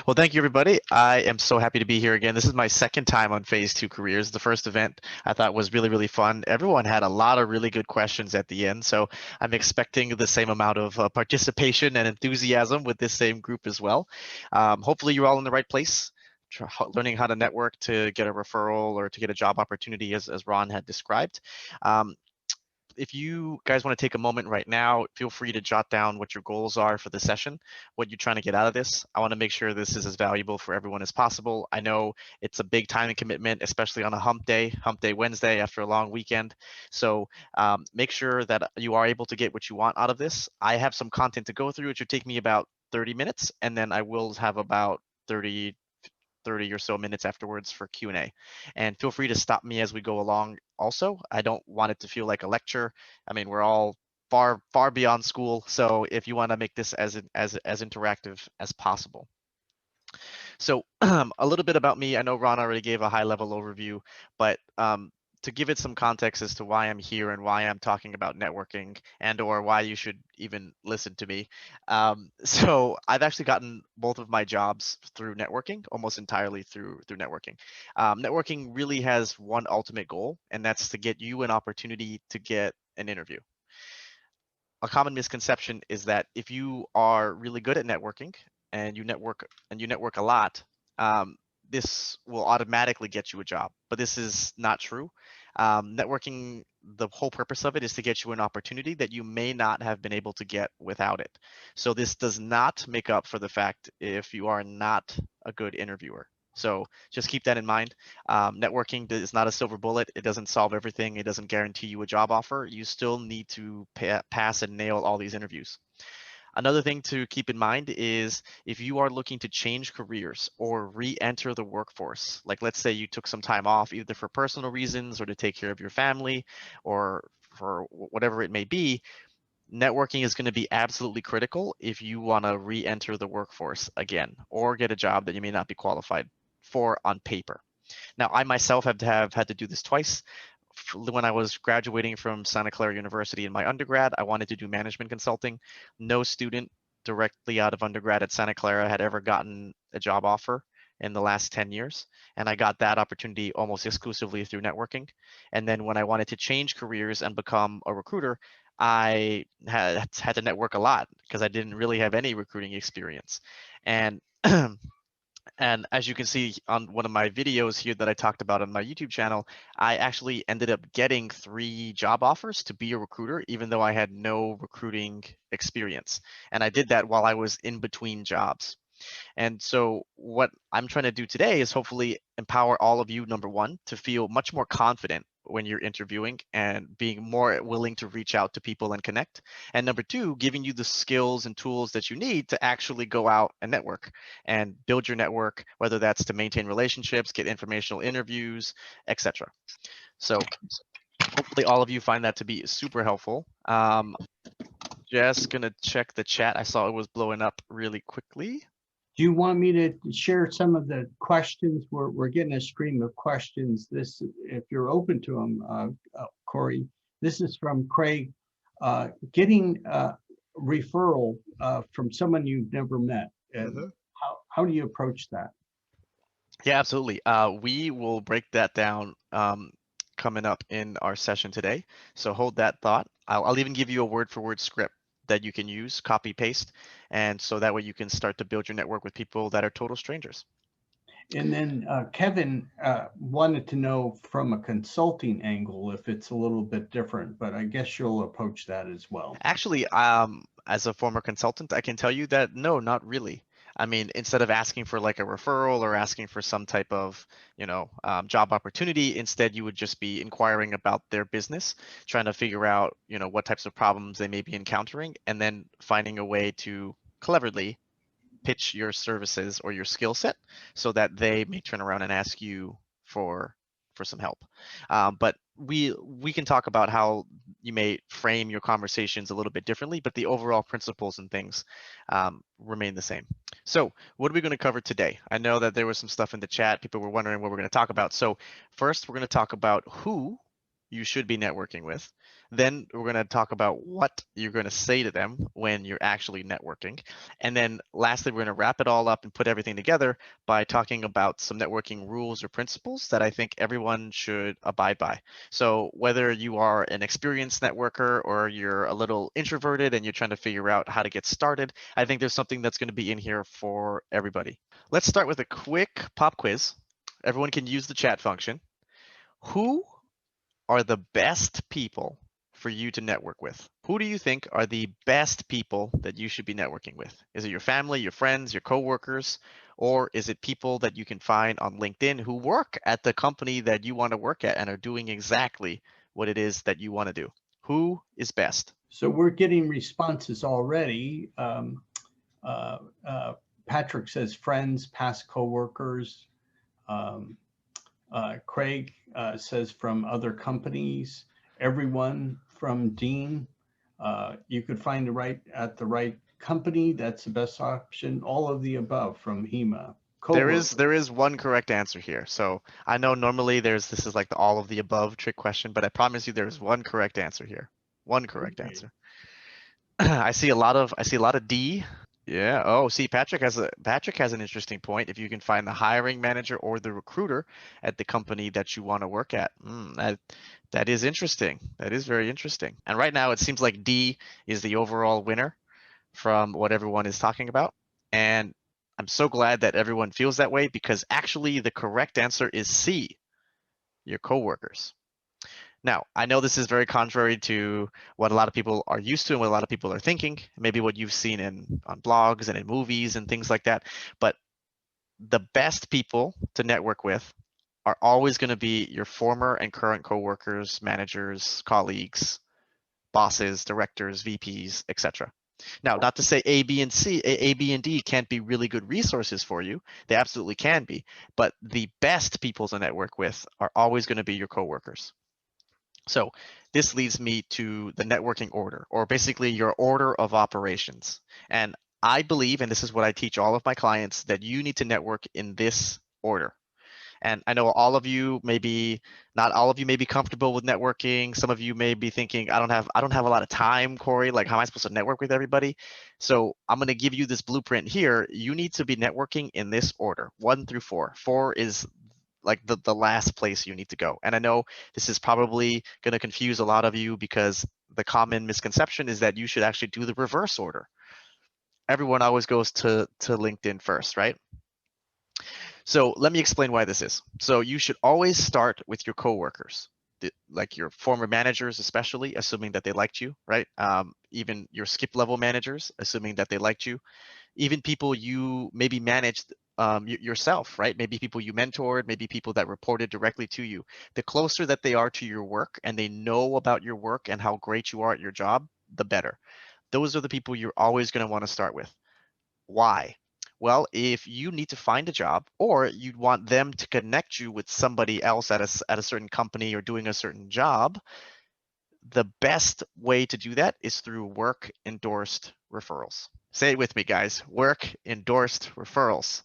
Well, thank you, everybody. I am so happy to be here again. This is my second time on Phase 2 Careers. The first event I thought was really, really fun. Everyone had a lot of really good questions at the end, so I'm expecting the same amount of participation and enthusiasm with this same group as well. Hopefully, you're all in the right place, learning how to network to get a referral or to get a job opportunity, as Ron had described. Um, if you guys want to take a moment right now, feel free to jot down what your goals are for the session, what you're trying to get out of this. I want to make sure this is as valuable for everyone as possible. I know it's a big time and commitment, especially on a hump day Wednesday after a long weekend. So make sure that you are able to get what you want out of this. I have some content to go through. It should take me about 30 minutes, and then I will have about 30 or so minutes afterwards for Q&A. And feel free to stop me as we go along also. I don't want it to feel like a lecture. I mean, we're all far beyond school, so if you want to make this as interactive as possible. So a little bit about me. I know Ron already gave a high level overview, but to give it some context as to why I'm here and why I'm talking about networking and or why you should even listen to me. So I've actually gotten both of my jobs through networking, almost entirely through networking. Networking really has one ultimate goal, and that's to get you an opportunity to get an interview. A common misconception is that if you are really good at networking and you network a lot, um, this will automatically get you a job. But this is not true. Networking, the whole purpose of it is to get you an opportunity that you may not have been able to get without it. So this does not make up for the fact if you are not a good interviewer. So just keep that in mind. Networking is not a silver bullet. It doesn't solve everything. It doesn't guarantee you a job offer. You still need to pass and nail all these interviews. Another thing to keep in mind is if you are looking to change careers or re-enter the workforce, like let's say you took some time off either for personal reasons or to take care of your family or for whatever it may be, networking is going to be absolutely critical if you want to re-enter the workforce again or get a job that you may not be qualified for on paper. Now, I myself have had to do this twice. When I was graduating from Santa Clara University in my undergrad, I wanted to do management consulting. No student directly out of undergrad at Santa Clara had ever gotten a job offer in the last 10 years. And I got that opportunity almost exclusively through networking. And then when I wanted to change careers and become a recruiter, I had to network a lot because I didn't really have any recruiting experience. And And as you can see on one of my videos here that I talked about on my YouTube channel, I actually ended up getting 3 job offers to be a recruiter, even though I had no recruiting experience. And I did that while I was in between jobs. And so what I'm trying to do today is hopefully empower all of you, number one, to feel much more confident when you're interviewing and being more willing to reach out to people and connect. And number two, giving you the skills and tools that you need to actually go out and network and build your network, whether that's to maintain relationships, get informational interviews, etc. So hopefully all of you find that to be super helpful. Just gonna check the chat. I saw it was blowing up really quickly. Do you want me to share some of the questions? We're getting a stream of questions. This, if you're open to them, Corey, this is from Craig. Getting a referral from someone you've never met. How do you approach that? Yeah, absolutely. We will break that down coming up in our session today. So hold that thought. I'll even give you a word for word script that you can use, copy paste. And so that way you can start to build your network with people that are total strangers. And then Kevin wanted to know from a consulting angle if it's a little bit different, but I guess you'll approach that as well. Actually, as a former consultant, I can tell you that no, not really. I mean, instead of asking for like a referral or asking for some type of, job opportunity, instead you would just be inquiring about their business, trying to figure out, what types of problems they may be encountering, and then finding a way to cleverly pitch your services or your skill set so that they may turn around and ask you for some help. But we can talk about how you may frame your conversations a little bit differently, but the overall principles and things remain the same. So what are we going to cover today? I know that there was some stuff in the chat. People were wondering what we're going to talk about. So first, we're going to talk about who you should be networking with. Then we're going to talk about what you're going to say to them when you're actually networking. And then lastly, we're going to wrap it all up and put everything together by talking about some networking rules or principles that I think everyone should abide by. So whether you are an experienced networker or you're a little introverted and you're trying to figure out how to get started, I think there's something that's going to be in here for everybody. Let's start with a quick pop quiz. Everyone can use the chat function. Who are the best people for you to network with? Who do you think are the best people that you should be networking with? Is it your family, your friends, your coworkers, or is it people that you can find on LinkedIn who work at the company that you want to work at and are doing exactly what it is that you want to do? Who is best? So we're getting responses already. Uh, Patrick says friends, past coworkers. Um, Craig says from other companies. Everyone from Dean. You could find the right company. That's the best option. All of the above from HEMA. There is one correct answer here. So I know normally this is like the all of the above trick question, but I promise you there's one correct answer here. One correct Okay. answer. I see a lot of D. Yeah. Oh, see, Patrick has an interesting point. If you can find the hiring manager or the recruiter at the company that you want to work at, that is interesting. That is very interesting. And right now, it seems like D is the overall winner from what everyone is talking about. And I'm so glad that everyone feels that way because actually the correct answer is C, your coworkers. Now, I know this is very contrary to what a lot of people are used to and what a lot of people are thinking, maybe what you've seen on blogs and in movies and things like that. But the best people to network with are always going to be your former and current coworkers, managers, colleagues, bosses, directors, VPs, etc. Now, not to say A, B, and A, B, and D can't be really good resources for you. They absolutely can be. But the best people to network with are always going to be your coworkers. So this leads me to the networking order, or basically your order of operations. And I believe, and this is what I teach all of my clients, that you need to network in this order. And I know all of you maybe not all of you may be comfortable with networking. Some of you may be thinking, I don't have a lot of time, Corey. Like, how am I supposed to network with everybody? So I'm going to give you this blueprint here. You need to be networking in this order, 1 through 4. 4 is like the last place you need to go. And I know this is probably going to confuse a lot of you because the common misconception is that you should actually do the reverse order. Everyone always goes to LinkedIn first, right? So let me explain why this is. So you should always start with your coworkers, like your former managers, especially, assuming that they liked you, right? Even your skip level managers, assuming that they liked you. Even people you maybe managed yourself, right? Maybe people you mentored, maybe people that reported directly to you. The closer that they are to your work and they know about your work and how great you are at your job, the better. Those are the people you're always going to want to start with. Why? Well, if you need to find a job or you want them to connect you with somebody else at a certain company or doing a certain job, the best way to do that is through work endorsed referrals. Say it with me, guys. Work endorsed referrals.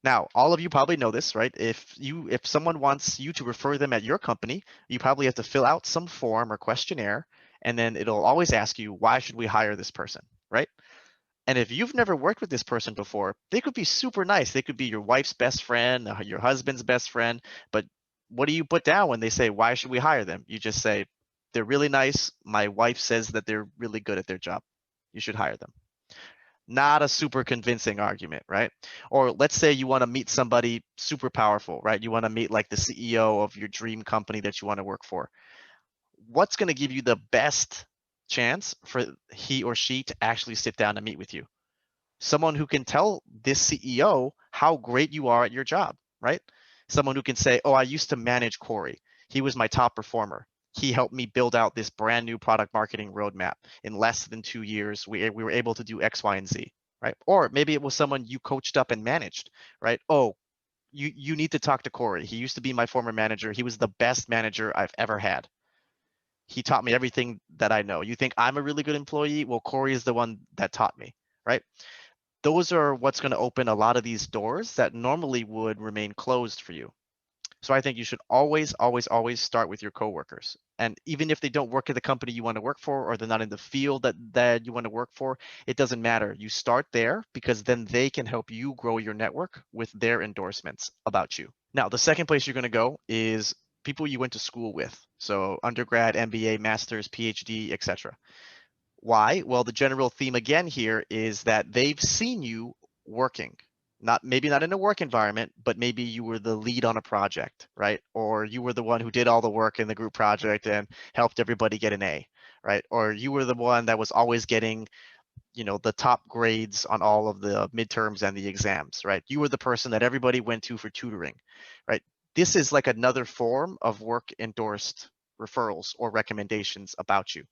Now, all of you probably know this, right? If someone wants you to refer them at your company, you probably have to fill out some form or questionnaire, and then it'll always ask you, why should we hire this person, right? And if you've never worked with this person before, they could be super nice. They could be your wife's best friend, your husband's best friend. But what do you put down when they say, why should we hire them? You just say, they're really nice. My wife says that they're really good at their job. You should hire them. Not a super convincing argument, right? Or let's say you want to meet somebody super powerful, right? You want to meet like the CEO of your dream company that you want to work for. What's going to give you the best chance for he or she to actually sit down and meet with you? Someone who can tell this CEO how great you are at your job, right? Someone who can say, oh, I used to manage Corey. He was my top performer. He helped me build out this brand new product marketing roadmap. In less than 2 years, we were able to do X, Y, and Z, right? Or maybe it was someone you coached up and managed, right? Oh, you need to talk to Corey. He used to be my former manager. He was the best manager I've ever had. He taught me everything that I know. You think I'm a really good employee? Well, Corey is the one that taught me, right? Those are what's going to open a lot of these doors that normally would remain closed for you. So I think you should always, always, always start with your coworkers. And even if they don't work at the company you want to work for, or they're not in the field that you want to work for, it doesn't matter. You start there because then they can help you grow your network with their endorsements about you. Now, the second place you're going to go is people you went to school with. So undergrad, MBA, master's, PhD, etc. Why? Well, the general theme again here is that they've seen you working. Not maybe not in a work environment, but maybe you were the lead on a project, right? Or you were the one who did all the work in the group project and helped everybody get an A, right? Or you were the one that was always getting, the top grades on all of the midterms and the exams, right? You were the person that everybody went to for tutoring, right? This is like another form of work endorsed referrals or recommendations about you.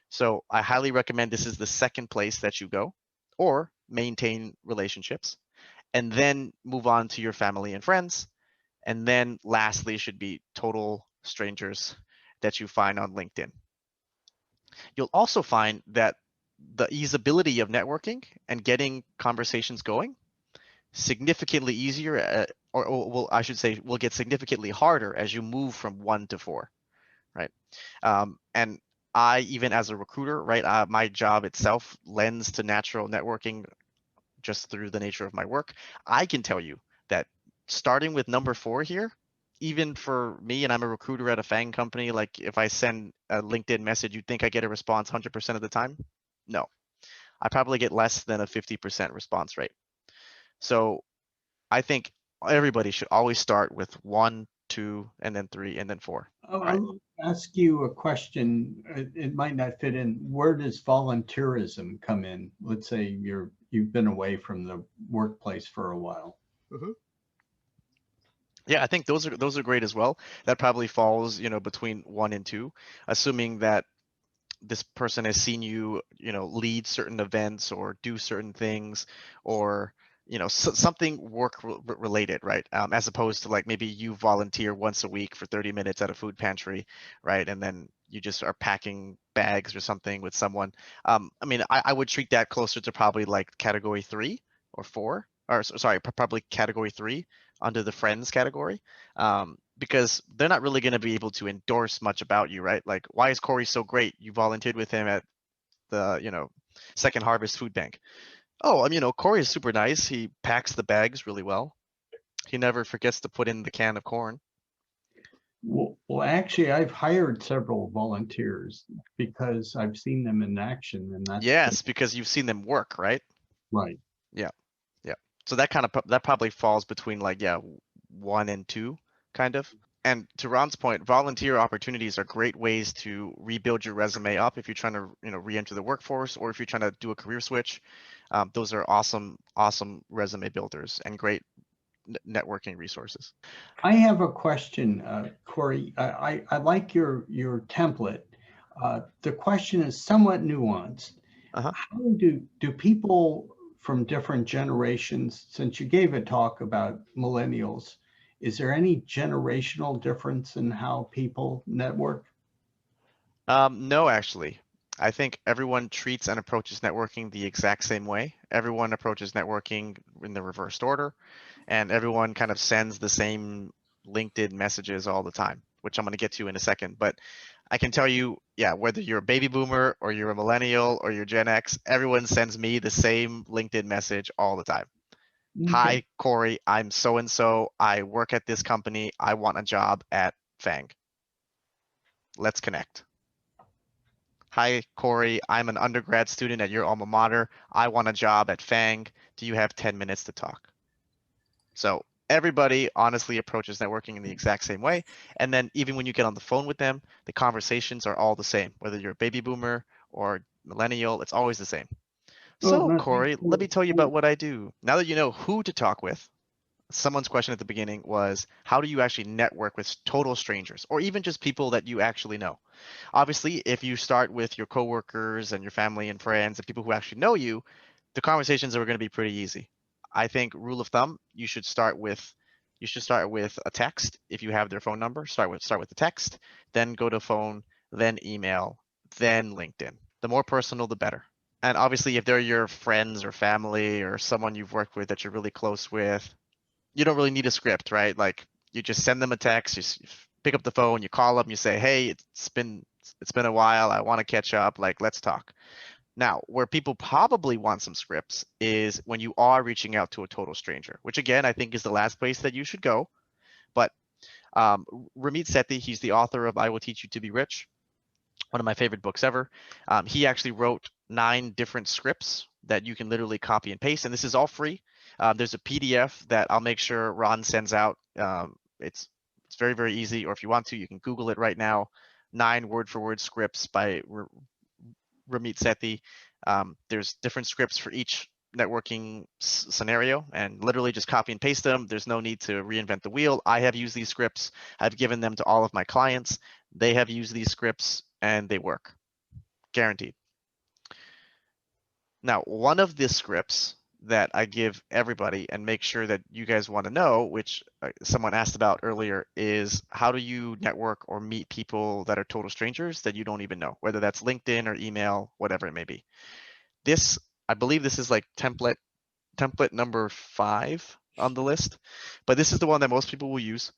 So I highly recommend this is the second place that you go, or maintain relationships, and then move on to your family and friends. And then lastly should be total strangers that you find on LinkedIn. You'll also find that the easeability of networking and getting conversations going significantly easier, or I should say, will get significantly harder as you move from 1 to 4, right? And I, even as a recruiter, right, my job itself lends to natural networking just through the nature of my work. I can tell you that starting with number 4 here, even for me, and I'm a recruiter at a FANG company, like if I send a LinkedIn message, you think I get a response 100% of the time? No, I probably get less than a 50% response rate. So I think everybody should always start with 1, 2, and then 3, and then 4. Right. I'll ask you a question. It might not fit in. Where does volunteerism come in? Let's say you've been away from the workplace for a while. Mhm. Yeah, I think those are great as well. That probably falls, between 1 and 2, assuming that this person has seen you, lead certain events or do certain things, or something work related, right? As opposed to like maybe you volunteer once a week for 30 minutes at a food pantry, right? And then you just are packing bags or something with someone. I mean, I would treat that closer to probably like category 3 or 4, or sorry, probably category 3 under the friends category. Because they're not really going to be able to endorse much about you, right? Like, why is Corey so great? You volunteered with him at the, Second Harvest Food Bank. Oh, Corey is super nice. He packs the bags really well. He never forgets to put in the can of corn. Well, actually, I've hired several volunteers because I've seen them in action, and that's Yes, because you've seen them work, right? right. Yeah, yeah. So that probably falls between like, yeah, 1 and 2, kind of. And to Ron's point, volunteer opportunities are great ways to rebuild your resume up if you're trying to, re-enter the workforce, or if you're trying to do a career switch. Those are awesome, awesome resume builders and great networking resources. I have a question, Corey. I like your template. The question is somewhat nuanced. Uh-huh. How do people from different generations, since you gave a talk about millennials, is there any generational difference in how people network? No, actually. I think everyone treats and approaches networking the exact same way. Everyone approaches networking in the reversed order, and everyone kind of sends the same LinkedIn messages all the time, which I'm going to get to in a second. But I can tell you, yeah, whether you're a baby boomer or you're a millennial or you're Gen X, everyone sends me the same LinkedIn message all the time. Okay. Hi, Corey, I'm so and so. I work at this company. I want a job at FANG. Let's connect. Hi, Corey. I'm an undergrad student at your alma mater. I want a job at FANG. Do you have 10 minutes to talk? So everybody honestly approaches networking in the exact same way. And then even when you get on the phone with them, the conversations are all the same. Whether you're a baby boomer or millennial, it's always the same. Well, So, no, Corey, let me tell you about what I do. Now that you know who to talk with, someone's question at the beginning was, how do you actually network with total strangers or even just people that you actually know? Obviously, if you start with your coworkers and your family and friends and people who actually know you, the conversations are going to be pretty easy. I think rule of thumb, you should start with a text if you have their phone number. Start with the text, then go to phone, then email, then LinkedIn. The more personal, the better. And obviously, if they're your friends or family or someone you've worked with that you're really close with, you don't really need a script, right? Like You just send them a text, you pick up the phone, you call them, you say, hey, it's been a while, I want to catch up, like, let's talk. Now, where people probably want some scripts is when you are reaching out to a total stranger, which again, I think is the last place that you should go. But Ramit Sethi, he's the author of I Will Teach You to Be Rich, one of my favorite books ever. He actually wrote 9 different scripts that you can literally copy and paste, and this is all free. There's a PDF that I'll make sure Ron sends out. It's very, very easy, or if you want to, you can Google it right now. 9 word-for-word scripts by Ramit Sethi. There's different scripts for each networking scenario, and literally just copy and paste them. There's no need to reinvent the wheel. I have used these scripts. I've given them to all of my clients. They have used these scripts and they work, guaranteed. Now, one of the scripts that I give everybody and make sure that you guys want to know, which someone asked about earlier, is how do you network or meet people that are total strangers that you don't even know, whether that's LinkedIn or email, whatever it may be. This, I believe this is like template number 5 on the list, but this is the one that most people will use.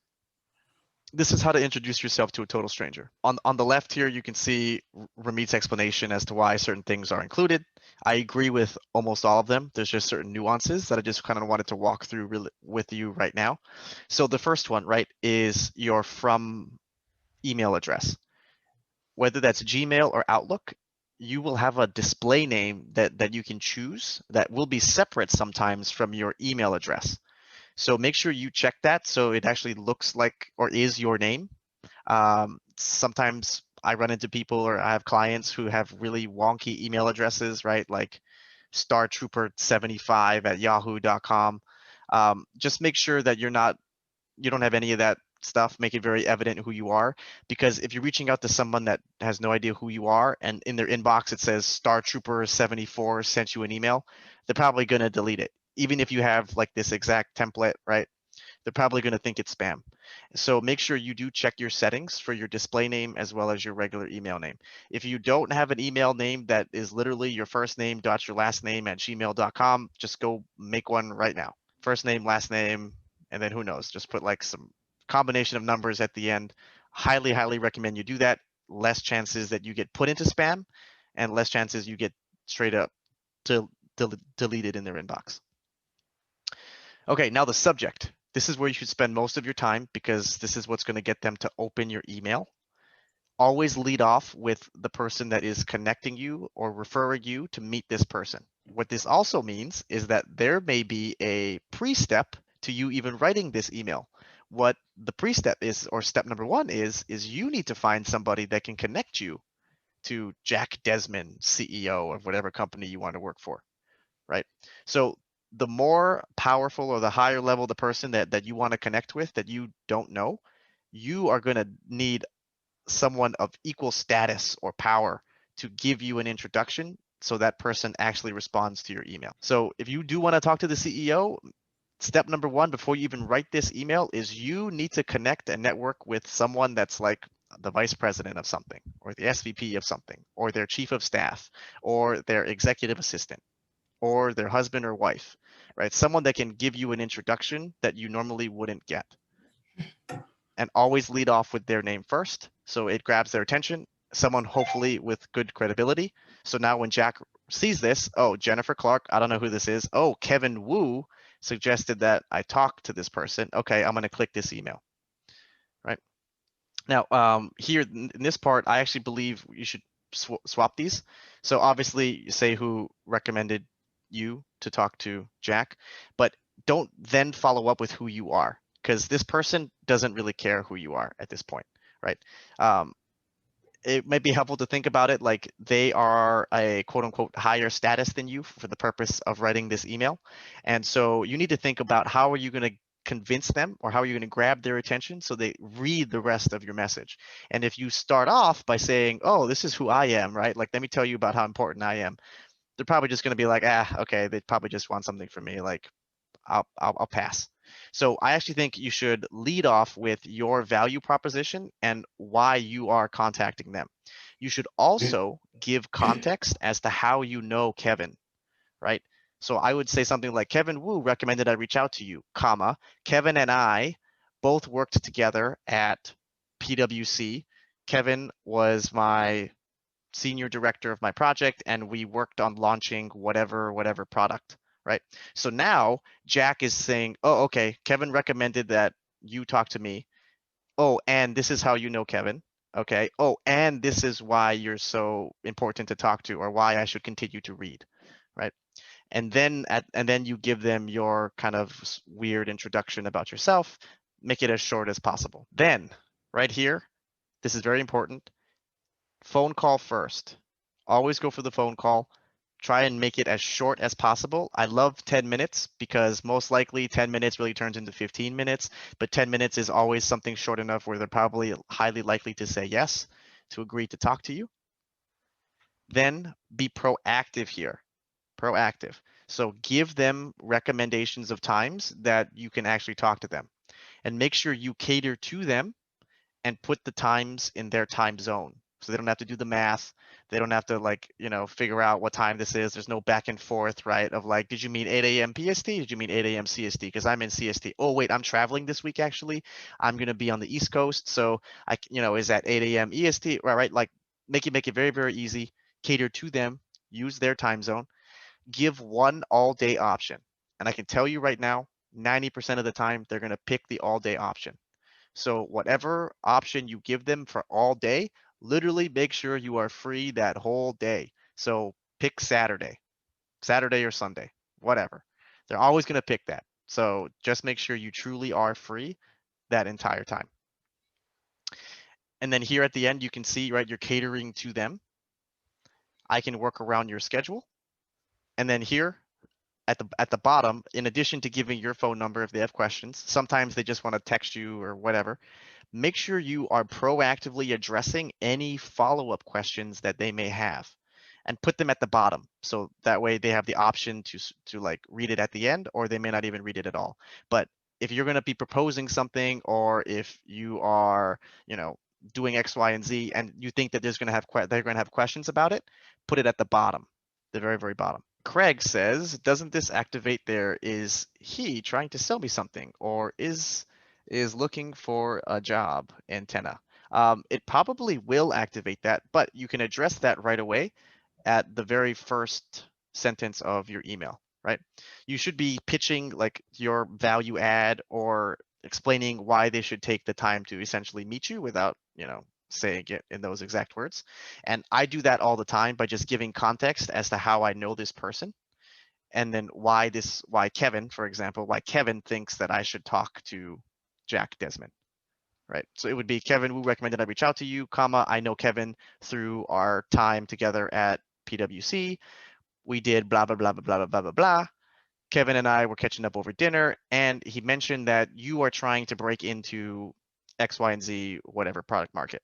This is how to introduce yourself to a total stranger. On the left here, you can see Ramit's explanation as to why certain things are included. I agree with almost all of them. There's just certain nuances that I just kind of wanted to walk through with you right now. So the first one, right, is your from email address. Whether that's Gmail or Outlook, you will have a display name that you can choose that will be separate sometimes from your email address. So make sure you check that so it actually looks like or is your name. Sometimes I run into people or I have clients who have really wonky email addresses, right? Like startrooper75@yahoo.com. Just make sure that you don't have any of that stuff. Make it very evident who you are, because if you're reaching out to someone that has no idea who you are and in their inbox it says startrooper74 sent you an email, they're probably going to delete it. Even if you have like this exact template, right? They're probably going to think it's spam. So make sure you do check your settings for your display name as well as your regular email name. If you don't have an email name that is literally your first name dot your last name at gmail.com, just go make one right now. First name, last name, and then who knows, just put like some combination of numbers at the end. Highly, highly recommend you do that. Less chances that you get put into spam and less chances you get straight up deleted in their inbox. Okay, now the subject. This is where you should spend most of your time because this is what's going to get them to open your email. Always lead off with the person that is connecting you or referring you to meet this person. What this also means is that there may be a pre-step to you even writing this email. What the pre-step is, or step number 1 is you need to find somebody that can connect you to Jack Desmond, CEO of whatever company you want to work for, right? So the more powerful or the higher level the person that you want to connect with that you don't know, you are going to need someone of equal status or power to give you an introduction so that person actually responds to your email. So if you do want to talk to the CEO, step number 1 before you even write this email is you need to connect and network with someone that's like the vice president of something or the SVP of something or their chief of staff or their executive assistant or their husband or wife, right? Someone that can give you an introduction that you normally wouldn't get. And always lead off with their name first, so it grabs their attention. Someone hopefully with good credibility. So now when Jack sees this, oh, Jennifer Clark, I don't know who this is. Oh, Kevin Wu suggested that I talk to this person. Okay, I'm going to click this email, right? Now, here in this part, I actually believe you should swap these. So obviously, you say who recommended you to talk to Jack, but don't then follow up with who you are, because this person doesn't really care who you are at this point, right? It might be helpful to think about it like they are a quote unquote higher status than you for the purpose of writing this email. And so you need to think about how are you going to convince them or how are you going to grab their attention so they read the rest of your message. And if you start off by saying, oh, this is who I am, right? Like, let me tell you about how important I am. They're probably just going to be like, okay, they probably just want something from me. Like, I'll pass. So I actually think you should lead off with your value proposition and why you are contacting them. You should also give context as to how you know Kevin, right? So I would say something like Kevin Wu recommended I reach out to you, comma, Kevin and I both worked together at PwC. Kevin was my senior director of my project, and we worked on launching whatever product, right? So now Jack is saying, oh, okay, Kevin recommended that you talk to me. Oh, and this is how you know Kevin. Okay. Oh, and this is why you're so important to talk to, or why I should continue to read, right? And then you give them your kind of weird introduction about yourself, make it as short as possible. Then, right here, this is very important. Phone call first. Always go for the phone call. Try and make it as short as possible. I love 10 minutes because most likely 10 minutes really turns into 15 minutes, but 10 minutes is always something short enough where they're probably highly likely to say yes, to agree to talk to you. Then be proactive here. Proactive. So give them recommendations of times that you can actually talk to them, and make sure you cater to them and put the times in their time zone. So they don't have to do the math. They don't have to figure out what time this is. There's no back and forth, right? Of like, did you mean 8 a.m. PST? Did you mean 8 a.m. CST? Because I'm in CST. Oh, wait, I'm traveling this week, actually. I'm going to be on the East Coast. So is that 8 a.m. EST? Right? Like make it very, very easy. Cater to them. Use their time zone. Give one all day option. And I can tell you right now, 90% of the time, they're going to pick the all day option. So whatever option you give them for all day, literally make sure you are free that whole day. So pick Saturday or Sunday, whatever. They're always going to pick that. So just make sure you truly are free that entire time. And then here at the end, you can see, right, you're catering to them. I can work around your schedule. And then here at the bottom, in addition to giving your phone number if they have questions, sometimes they just want to text you or whatever. Make sure you are proactively addressing any follow-up questions that they may have, and put them at the bottom. So that way they have the option to like read it at the end, or they may not even read it at all. But if you're going to be proposing something, or if you are, doing X, Y, and Z, and you think that they're going to have questions about it, put it at the bottom, the very, very bottom. Craig says, doesn't this activate there? Is he trying to sell me something, or is looking for a job antenna? It probably will activate that, but you can address that right away at the very first sentence of your email, right? You should be pitching like your value add, or explaining why they should take the time to essentially meet you without, saying it in those exact words. And I do that all the time by just giving context as to how I know this person, and then why Kevin, for example, why Kevin thinks that I should talk to Jack Desmond, right? So it would be, Kevin, who recommended I reach out to you, comma, I know Kevin through our time together at PwC. We did blah, blah, blah, blah, blah, blah, blah, blah. Kevin and I were catching up over dinner, and he mentioned that you are trying to break into X, Y, and Z, whatever product market.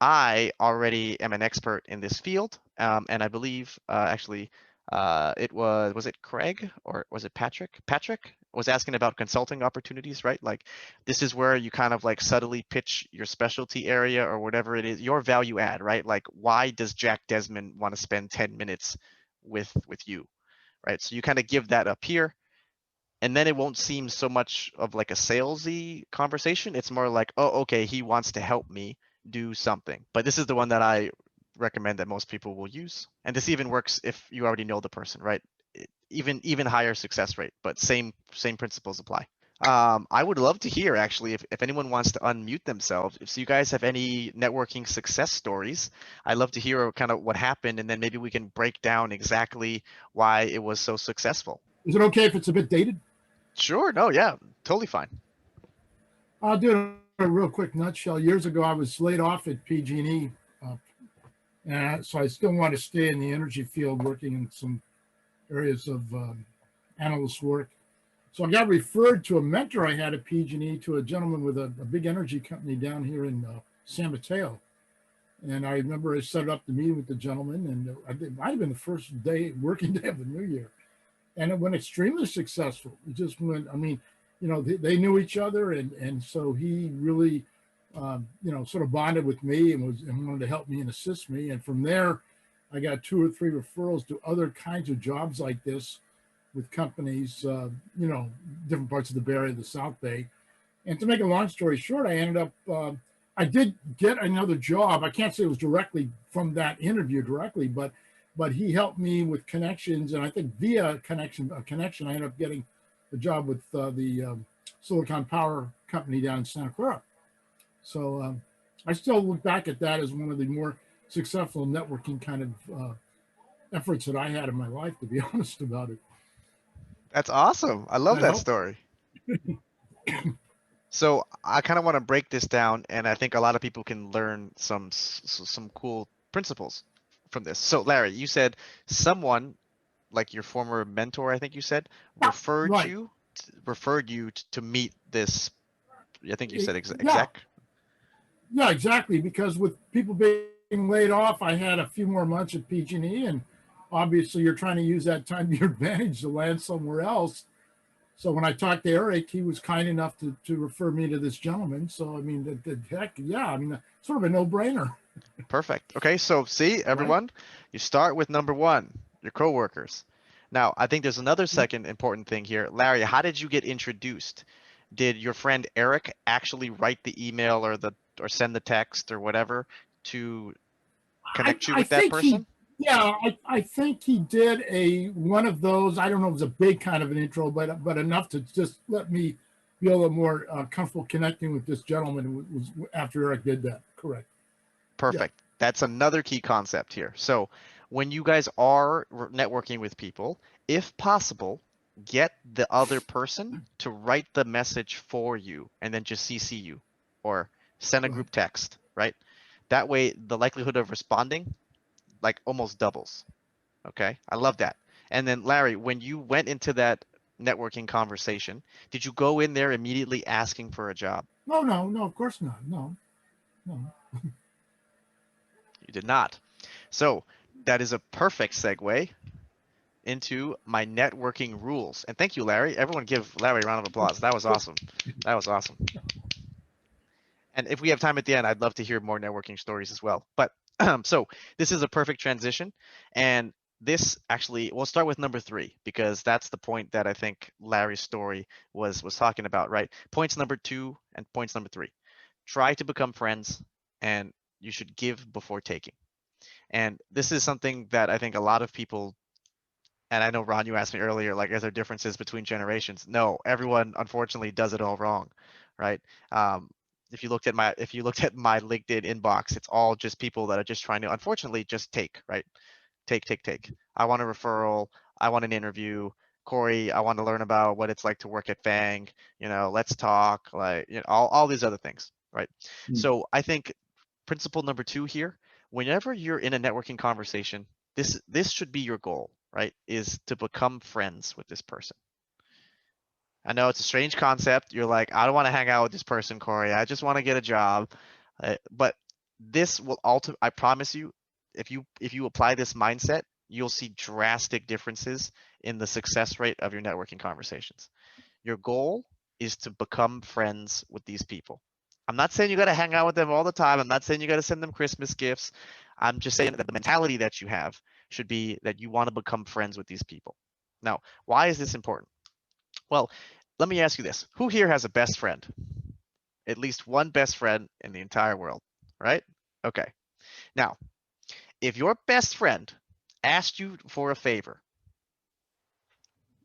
I already am an expert in this field, and I believe it was it Craig, or was it Patrick? Patrick was asking about consulting opportunities, right? Like this is where you kind of like subtly pitch your specialty area or whatever it is, your value add, right? Like why does Jack Desmond want to spend 10 minutes with you, right? So you kind of give that up here, and then it won't seem so much of like a salesy conversation. It's more like, oh, okay, he wants to help me do something. But this is the one that I recommend that most people will use. And this even works if you already know the person, right? Even higher success rate, but same principles apply. I would love to hear actually if anyone wants to unmute themselves. If you guys have any networking success stories, I'd love to hear kind of what happened, and then maybe we can break down exactly why it was so successful. Is it okay if it's a bit dated? Sure. No, yeah, totally fine. I'll do it in a real quick nutshell. Years ago, I was laid off at PG&E, and so I still want to stay in the energy field, working in some areas of analyst work. So I got referred to a mentor I had at PG&E, to a gentleman with a big energy company down here in San Mateo. And I remember I set up the meeting with the gentleman, and it might have been the first working day of the new year. And it went extremely successful. It just went, I mean, they knew each other. And so he really, sort of bonded with me and wanted to help me and assist me. And from there, I got 2 or 3 referrals to other kinds of jobs like this with companies, different parts of the Bay Area, the South Bay. And to make a long story short, I ended up, I did get another job. I can't say it was directly from that interview directly, but he helped me with connections, and I think via a connection, I ended up getting the job with the Silicon Power Company down in Santa Clara. So I still look back at that as one of the more successful networking kind of efforts that I had in my life, to be honest about it. That's awesome. I love That that helped. story. So I kind of want to break this down, and I think a lot of people can learn some cool principles from this. So Larry, you said someone like your former mentor, I think you said, Right. referred you to meet this. I think you said Yeah. exec. Yeah, exactly. Because with people being laid off, I had a few more months at PG&E, and obviously you're trying to use that time to your advantage to land somewhere else. So when I talked to Eric, he was kind enough to refer me to this gentleman. So I mean, the heck, yeah, I mean, sort of a no-brainer, Perfect. Okay, so see right? everyone, you start with number one, your coworkers. Now, I think there's another second important thing here. Larry, how did you get introduced? Did your friend Eric actually write the email or send the text or whatever to connect you I with that think he, person? yeah, I think he did one of those. I don't know if it was a big kind of an intro, but enough to just let me be a little more comfortable connecting with this gentleman. Was after Eric did that. Correct. Yeah. Perfect. That's another key concept here. So when you guys are networking with people, if possible, get the other person to write the message for you and then just CC you or send a Right. group text, right? That way the likelihood of responding like almost doubles. Okay. I love that. And then Larry, when you went into that networking conversation, did you go in there immediately asking for a job? No, no, no. Of course not. No, no. You did not. So that is a perfect segue into my networking rules. And thank you, Larry. Everyone give Larry a round of applause. That was awesome. That was awesome. And if we have time at the end, I'd love to hear more networking stories as well. But so this is a perfect transition. And this actually, we'll start with number 3 because that's the point that I think Larry's story was talking about, right? Points number 2 and points number 3. Try to become friends, and you should give before taking. And this is something that I think a lot of people, and I know Ron, you asked me earlier, like, is there differences between generations? No, everyone unfortunately does it all wrong, right? Um, if you looked at my LinkedIn inbox, it's all just people that are just trying to, unfortunately, just take, right? Take. I want a referral. I want an interview. Corey, I want to learn about what it's like to work at Fang. Let's talk, like, all these other things, right? Mm. So I think principle number 2 here, whenever you're in a networking conversation, this should be your goal, right? Is to become friends with this person. I know it's a strange concept. You're like, I don't want to hang out with this person, Corey. I just want to get a job. But this will I promise you, if you apply this mindset, you'll see drastic differences in the success rate of your networking conversations. Your goal is to become friends with these people. I'm not saying you got to hang out with them all the time. I'm not saying you got to send them Christmas gifts. I'm just saying that the mentality that you have should be that you want to become friends with these people. Now, why is this important? Well, let me ask you this. Who here has a best friend? At least one best friend in the entire world, right? Okay. Now, if your best friend asked you for a favor,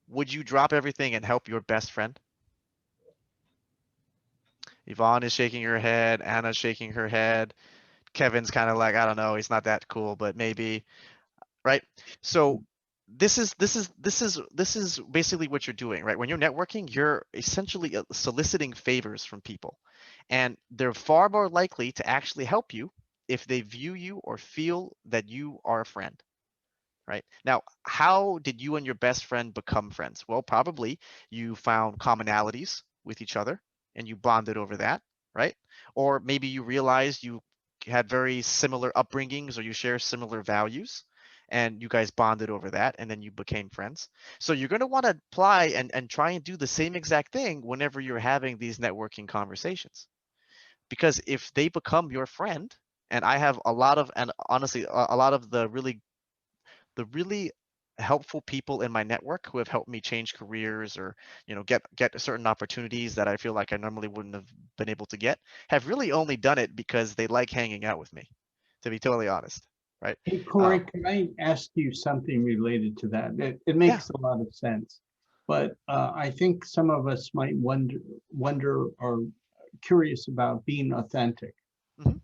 would you drop everything and help your best friend? Yvonne is shaking her head. Anna's shaking her head. Kevin's kind of like, I don't know, he's not that cool, but maybe, right? So this is basically what you're doing, right? When you're networking, you're essentially soliciting favors from people, and they're far more likely to actually help you if they view you or feel that you are a friend. Right? Now, how did you and your best friend become friends? Well, probably you found commonalities with each other and you bonded over that, right? Or maybe you realized you had very similar upbringings or you share similar values and you guys bonded over that and then you became friends. So you're going to want to apply and try and do the same exact thing whenever you're having these networking conversations. Because if they become your friend, and I have a lot of, and honestly, a lot of the really helpful people in my network who have helped me change careers or get certain opportunities that I feel like I normally wouldn't have been able to get have really only done it because they like hanging out with me, to be totally honest, right? Hey, Corey, can I ask you something related to that? It Yeah. makes a lot of sense, but I think some of us might wonder or curious about being authentic. Mhm.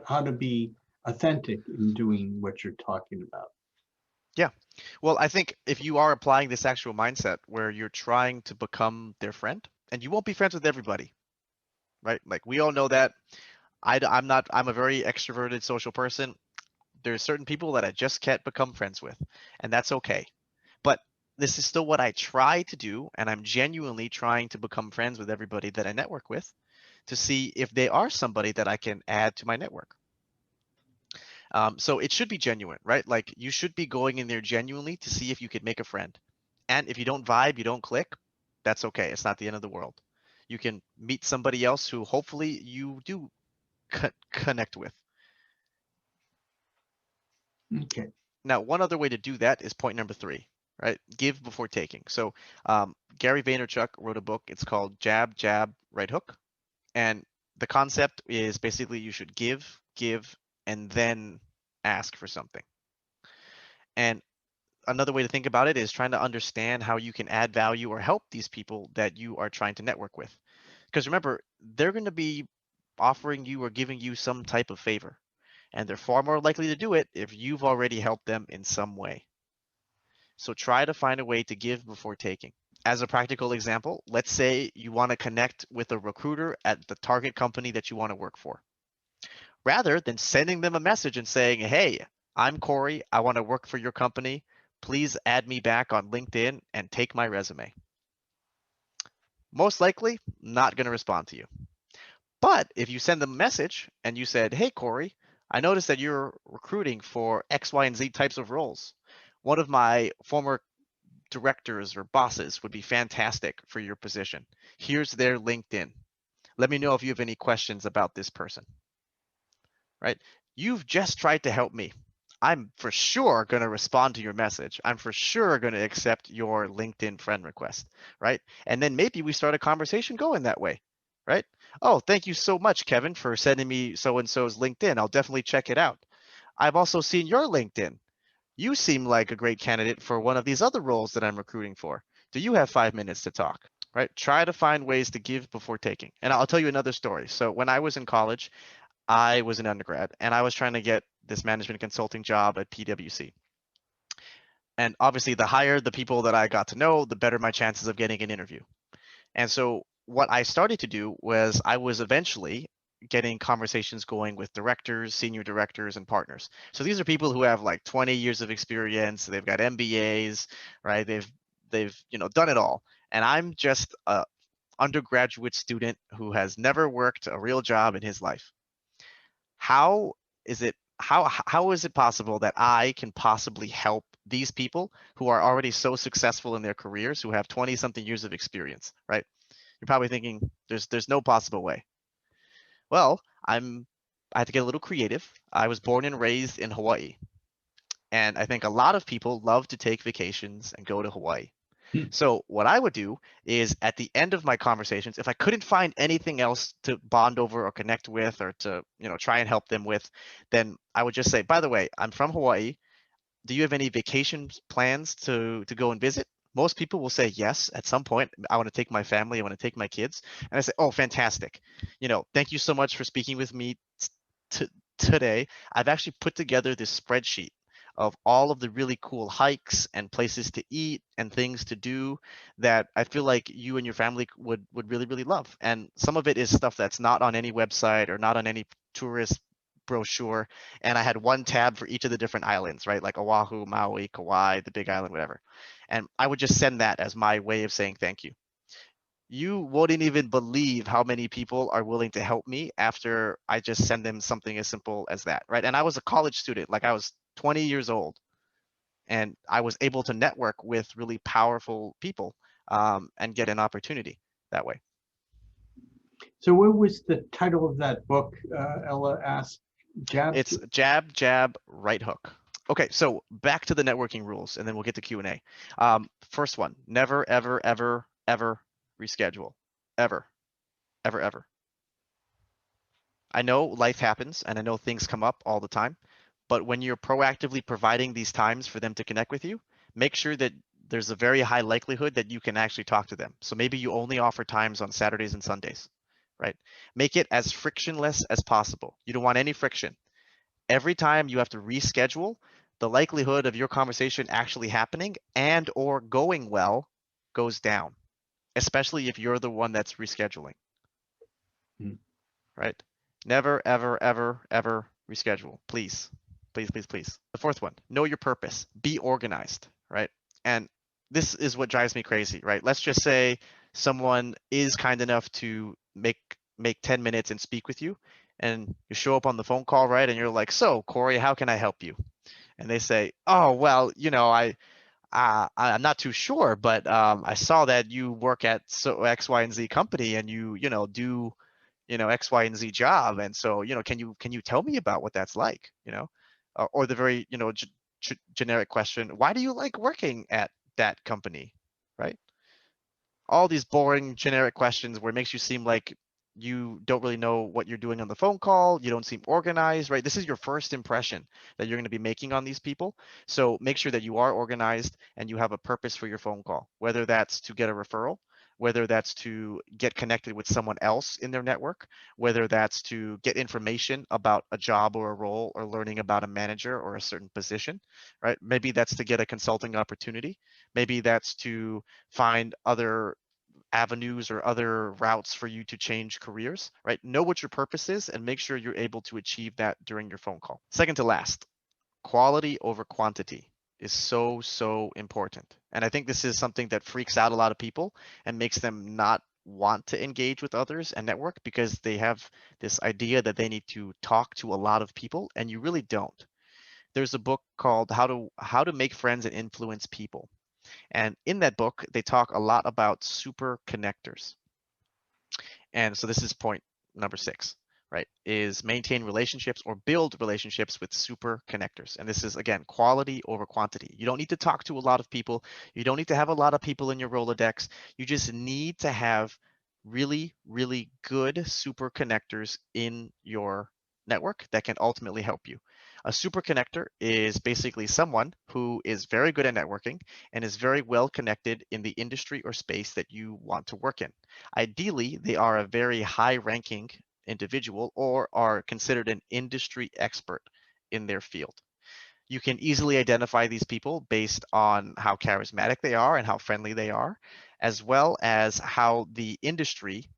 How to be authentic in doing what you're talking about. Yeah. Well, I think if you are applying this actual mindset where you're trying to become their friend, and you won't be friends with everybody, right? Like we all know that. I'm not, I'm a very extroverted social person. There's certain people that I just can't become friends with, and that's okay. But this is still what I try to do, and I'm genuinely trying to become friends with everybody that I network with to see if they are somebody that I can add to my network. So it should be genuine, right? Like you should be going in there genuinely to see if you could make a friend. And if you don't vibe, you don't click, that's okay. It's not the end of the world. You can meet somebody else who hopefully you do connect with. Okay. Now, one other way to do that is point number 3, right? Give before taking. So Gary Vaynerchuk wrote a book. It's called Jab, Jab, Right Hook. And the concept is basically you should give, and then ask for something. And another way to think about it is trying to understand how you can add value or help these people that you are trying to network with. Because remember, they're going to be offering you or giving you some type of favor, and they're far more likely to do it if you've already helped them in some way. So try to find a way to give before taking. As a practical example, let's say you want to connect with a recruiter at the target company that you want to work for. Rather than sending them a message and saying, hey, I'm Corey, I want to work for your company. Please add me back on LinkedIn and take my resume. Most likely, not going to respond to you. But if you send them a message and you said, hey, Corey, I noticed that you're recruiting for X, Y, and Z types of roles. One of my former directors or bosses would be fantastic for your position. Here's their LinkedIn. Let me know if you have any questions about this person, right? You've just tried to help me. I'm for sure going to respond to your message. I'm for sure going to accept your LinkedIn friend request, right? And then maybe we start a conversation going that way, right? Oh, thank you so much, Kevin, for sending me so-and-so's LinkedIn. I'll definitely check it out. I've also seen your LinkedIn. You seem like a great candidate for one of these other roles that I'm recruiting for. Do you have 5 minutes to talk? Right? Try to find ways to give before taking. And I'll tell you another story. So when I was in college, I was an undergrad and I was trying to get this management consulting job at PwC. And obviously, the higher the people that I got to know, the better my chances of getting an interview. And so, what I started to do was I was eventually getting conversations going with directors, senior directors, and partners. So these are people who have like 20 years of experience. They've got MBAs, right? They've done it all. And I'm just a undergraduate student who has never worked a real job in his life. How is it how is it possible that I can possibly help these people who are already so successful in their careers, who have 20 something years of experience, right? You're probably thinking there's no possible way. Well, I have to get a little creative. I was born and raised in Hawaii, and I think a lot of people love to take vacations and go to Hawaii. Hmm. So what I would do is at the end of my conversations, if I couldn't find anything else to bond over or connect with or to, try and help them with, then I would just say, by the way, I'm from Hawaii. Do you have any vacation plans to go and visit? Most people will say yes at some point. I want to take my family, I want to take my kids. And I say, oh, fantastic. Thank you so much for speaking with me today. I've actually put together this spreadsheet of all of the really cool hikes and places to eat and things to do that I feel like you and your family would really, really love. And some of it is stuff that's not on any website or not on any tourist brochure. And I had one tab for each of the different islands, right? Like Oahu, Maui, Kauai, the Big Island, whatever. And I would just send that as my way of saying thank you. You wouldn't even believe how many people are willing to help me after I just send them something as simple as that, right? And I was a college student, like I was 20 years old, and I was able to network with really powerful people and get an opportunity that way. So what was the title of that book? Ella asked. It's Jab, Jab, Right Hook. Okay, so back to the networking rules, and then we'll get to Q&A. First one, never, ever, ever, ever reschedule. Ever, ever, ever. I know life happens, and I know things come up all the time, but when you're proactively providing these times for them to connect with you, make sure that there's a very high likelihood that you can actually talk to them. So maybe you only offer times on Saturdays and Sundays, right? Make it as frictionless as possible. You don't want any friction. Every time you have to reschedule, the likelihood of your conversation actually happening and or going well goes down, especially if you're the one that's rescheduling, right? Never, ever, ever, ever reschedule. Please, please, please, please. The fourth one, know your purpose. Be organized, right? And this is what drives me crazy, right? Let's just say someone is kind enough to make 10 minutes and speak with you, and you show up on the phone call, right? And you're like, so Corey, how can I help you? And they say, oh, well, I'm not too sure, but I saw that you work at so X, Y, and Z company, and you do X, Y, and Z job, and so can you tell me about what that's like? Or the very generic question, why do you like working at that company, right? All these boring generic questions where it makes you seem like you don't really know what you're doing on the phone call. You don't seem organized, right? This is your first impression that you're going to be making on these people. So make sure that you are organized and you have a purpose for your phone call, whether that's to get a referral, whether that's to get connected with someone else in their network, whether that's to get information about a job or a role or learning about a manager or a certain position, right? Maybe that's to get a consulting opportunity. Maybe that's to find other avenues or other routes for you to change careers, right? Know what your purpose is and make sure you're able to achieve that during your phone call. Second to last, quality over quantity is so, so important. And I think this is something that freaks out a lot of people and makes them not want to engage with others and network because they have this idea that they need to talk to a lot of people, and you really don't. There's a book called How to Make Friends and Influence People. And in that book, they talk a lot about super connectors. And so this is point number 6, right? Is maintain relationships or build relationships with super connectors. And this is, again, quality over quantity. You don't need to talk to a lot of people. You don't need to have a lot of people in your Rolodex. You just need to have really, really good super connectors in your network that can ultimately help you. A super connector is basically someone who is very good at networking and is very well connected in the industry or space that you want to work in. Ideally, they are a very high ranking individual or are considered an industry expert in their field. You can easily identify these people based on how charismatic they are and how friendly they are, as well as how the industry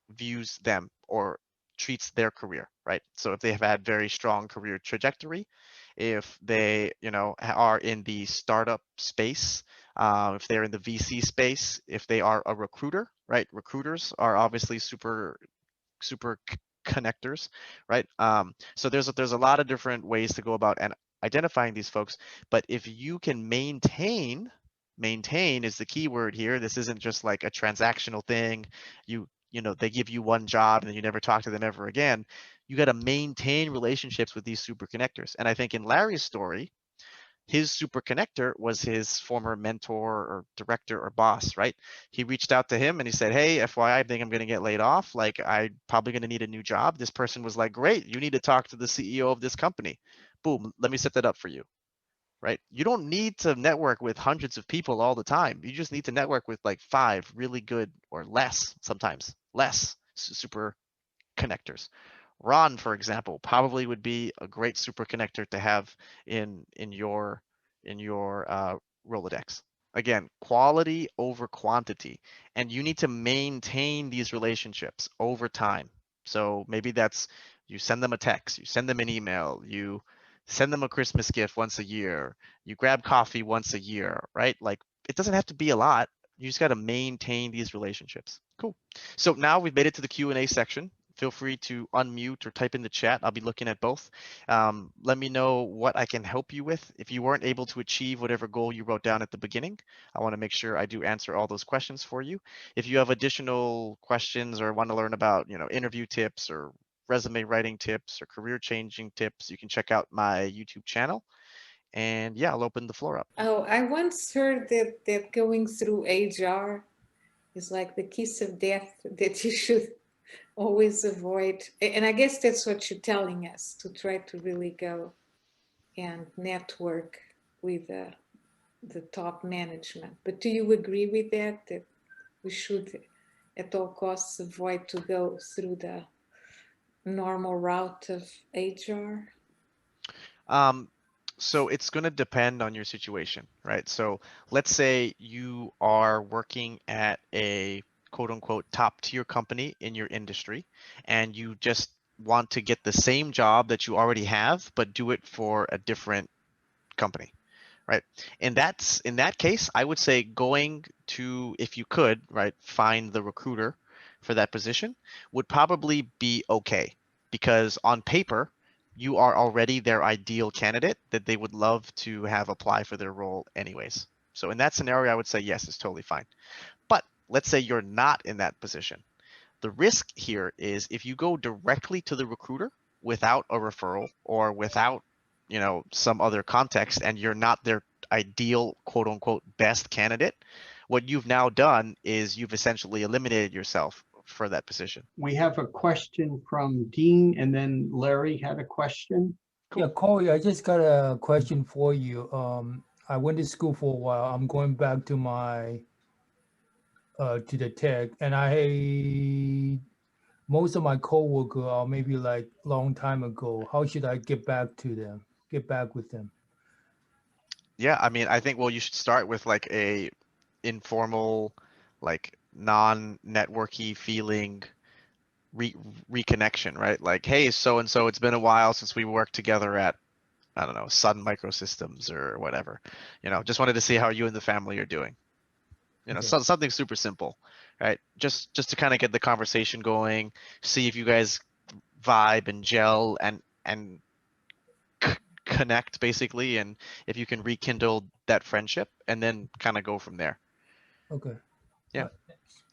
views them or treats their career, right? So if they have had very strong career trajectory, if they, are in the startup space, if they're in the VC space, if they are a recruiter, right? Recruiters are obviously super connectors, right? So there's a lot of different ways to go about and identifying these folks, but if you can maintain is the key word here. This isn't just like a transactional thing. They give you one job and then you never talk to them ever again. You got to maintain relationships with these super connectors. And I think in Larry's story, his super connector was his former mentor or director or boss, right? He reached out to him and he said, hey, FYI, I think I'm going to get laid off. Like, I'm probably going to need a new job. This person was like, great, you need to talk to the CEO of this company. Boom, let me set that up for you, right? You don't need to network with hundreds of people all the time. You just need to network with like 5 really good or less, sometimes less super connectors. Ron, for example, probably would be a great super connector to have in your Rolodex. Again, quality over quantity, and you need to maintain these relationships over time. So maybe that's you send them a text, you send them an email, you send them a Christmas gift once a year, you grab coffee once a year, right? Like it doesn't have to be a lot. You just got to maintain these relationships. Cool. So now we've made it to the Q&A section. Feel free to unmute or type in the chat. I'll be looking at both. Let me know what I can help you with. If you weren't able to achieve whatever goal you wrote down at the beginning, I want to make sure I do answer all those questions for you. If you have additional questions or want to learn about, interview tips or resume writing tips or career changing tips, you can check out my YouTube channel. And yeah, I'll open the floor up. Oh, I once heard that going through HR is like the kiss of death, that you should always avoid. And I guess that's what you're telling us, to try to really go and network with the top management. But do you agree with that we should at all costs avoid to go through the normal route of HR? Um, so it's going to depend on your situation, right? So let's say you are working at a quote unquote top tier company in your industry, and you just want to get the same job that you already have, but do it for a different company, right? And that's in that case, I would say going to, if you could, right, find the recruiter for that position would probably be okay, because on paper, you are already their ideal candidate that they would love to have apply for their role anyways. So in that scenario, I would say yes, it's totally fine. But let's say you're not in that position. The risk here is if you go directly to the recruiter without a referral or without, some other context, and you're not their ideal quote unquote best candidate, what you've now done is you've essentially eliminated yourself for that position. We have a question from Dean, and then Larry had a question. Cool. Yeah, Corey, I just got a question for you. I went to school for a while. I'm going back to my to the tech, and most of my coworkers are maybe like long time ago. How should I get back with them? Yeah, I mean, I think, well, you should start with like a informal, like non-networky feeling reconnection, right? Like, hey, so and so, it's been a while since we worked together at, I don't know, Sun Microsystems or whatever. Just wanted to see how you and the family are doing. Okay. Something super simple, right? Just to kind of get the conversation going, see if you guys vibe and gel and connect basically, and if you can rekindle that friendship, and then kind of go from there. Okay. Yeah.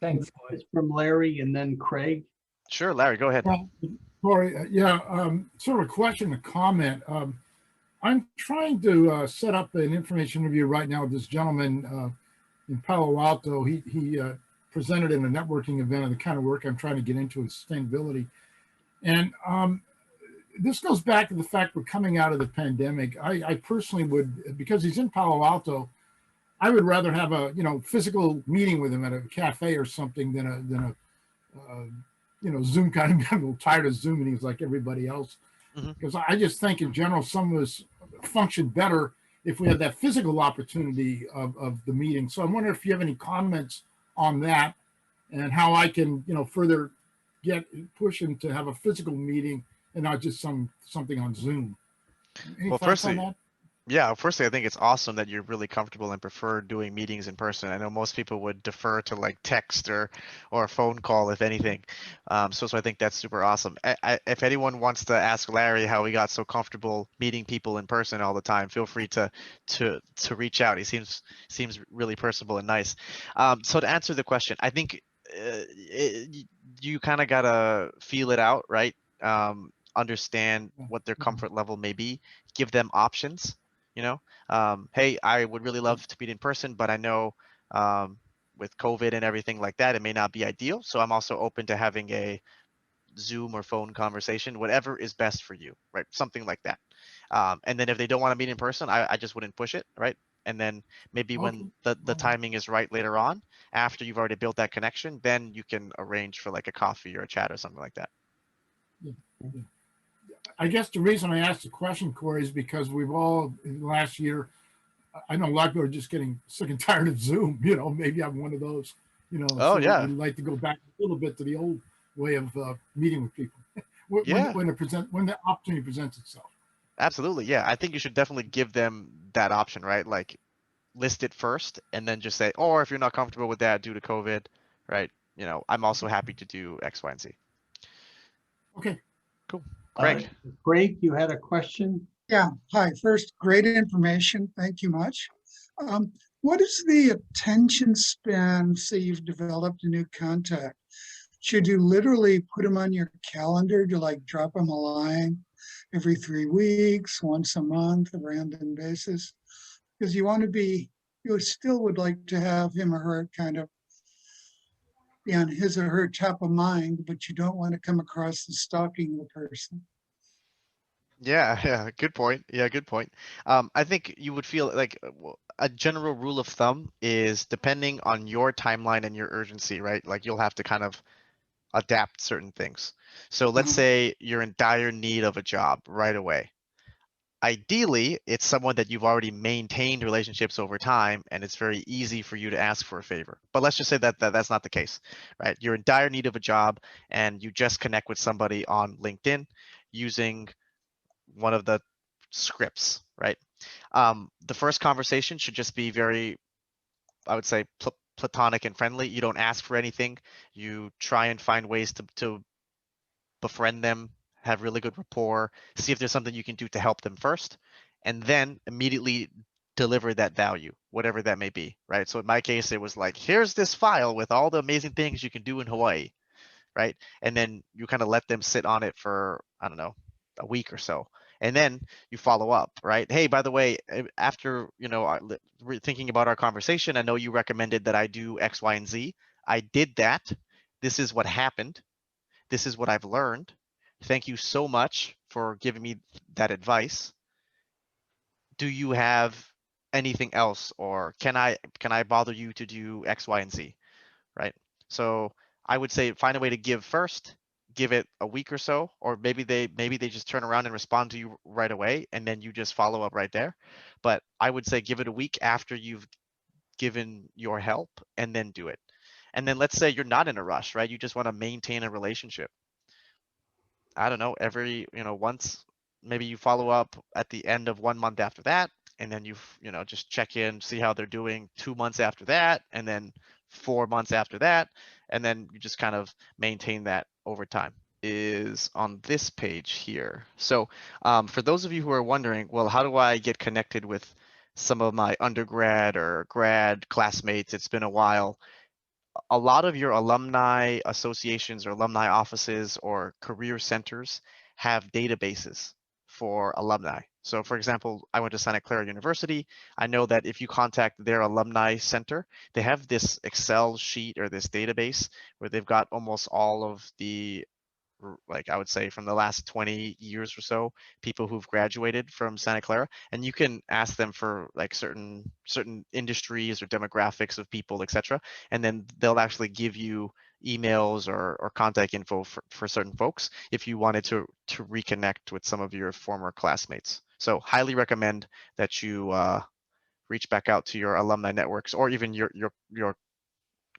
Thanks. It's from Larry and then Craig. Sure, Larry, go ahead. Well, Corey, sort of a question, a comment. I'm trying to set up an information interview right now with this gentleman in Palo Alto. He presented in a networking event of the kind of work I'm trying to get into in sustainability. And this goes back to the fact we're coming out of the pandemic. I personally would, because he's in Palo Alto, I would rather have a physical meeting with him at a cafe or something than a Zoom kind of. I'm a little tired of Zoom meetings like everybody else, because I just think in general some of us function better if we have that physical opportunity of the meeting. So I wonder if you have any comments on that and how I can further push him to have a physical meeting and not just something on Zoom. Any thoughts on that? Yeah, firstly, I think it's awesome that you're really comfortable and prefer doing meetings in person. I know most people would defer to like text or a phone call, if anything. So I think that's super awesome. If anyone wants to ask Larry how he got so comfortable meeting people in person all the time, feel free to reach out. He seems really personable and nice. So to answer the question, I think you kind of gotta feel it out, right? Understand what their comfort level may be. Give them options. Hey, I would really love to meet in person, but I know with COVID and everything like that, it may not be ideal. So I'm also open to having a Zoom or phone conversation, whatever is best for you, right? Something like that. And then if they don't want to meet in person, I just wouldn't push it, right? And then maybe when the timing is right later on, after you've already built that connection, then you can arrange for like a coffee or a chat or something like that. Yeah. I guess the reason I asked the question, Corey, is because we've all, in the last year, I know a lot of people are just getting sick and tired of Zoom. Maybe I'm one of those, Oh, yeah. We'd like to go back a little bit to the old way of meeting with people when the opportunity presents itself. Absolutely. Yeah. I think you should definitely give them that option, right? Like list it first and then just say, or if you're not comfortable with that due to COVID, right? I'm also happy to do X, Y, and Z. Okay. Cool. Craig. Craig, you had a question? Yeah. Hi. First, great information. Thank you much. What is the attention span, say you've developed a new contact? Should you literally put them on your calendar to like drop them a line every 3 weeks, once a month, a random basis? Because you still would like to have him or her kind of be on his or her top of mind, but you don't want to come across as stalking the person. Yeah, yeah, good point. Yeah, good point. I think you would feel like a general rule of thumb is depending on your timeline and your urgency, right? Like you'll have to kind of adapt certain things. So let's Uh-huh. say you're in dire need of a job right away. Ideally, it's someone that you've already maintained relationships over time, and it's very easy for you to ask for a favor. But let's just say that, that's not the case, right? You're in dire need of a job, and you just connect with somebody on LinkedIn using one of the scripts, right? The first conversation should just be very, I would say, platonic and friendly. You don't ask for anything. You try and find ways to befriend them, have really good rapport, see if there's something you can do to help them first, and then immediately deliver that value, whatever that may be, right? So in my case, it was like, here's this file with all the amazing things you can do in Hawaii, right? And then you kind of let them sit on it for, I don't know, a week or so. And then you follow up, right? Hey, by the way, after, thinking about our conversation, I know you recommended that I do X, Y, and Z. I did that. This is what happened. This is what I've learned. Thank you so much for giving me that advice. Do you have anything else, or can I bother you to do X, Y, and Z? Right? So I would say find a way to give first, give it a week or so, or maybe they just turn around and respond to you right away, and then you just follow up right there. But I would say give it a week after you've given your help, and then do it. And then let's say you're not in a rush, right? You just want to maintain a relationship. I don't know, once, maybe you follow up at the end of 1 month after that, and then just check in, see how they're doing 2 months after that, and then 4 months after that, and then you just kind of maintain that over time. Is on this page here. So for those of you who are wondering, well, how do I get connected with some of my undergrad or grad classmates? It's been a while. A lot of your alumni associations or alumni offices or career centers have databases for alumni. So for example, I went to Santa Clara University. I know that if you contact their alumni center, they have this Excel sheet or this database where they've got almost all of the, like I would say from the last 20 years or so, people who've graduated from Santa Clara, and you can ask them for like certain industries or demographics of people, etc. And then they'll actually give you emails or contact info for certain folks if you wanted to reconnect with some of your former classmates. So highly recommend that you reach back out to your alumni networks or even your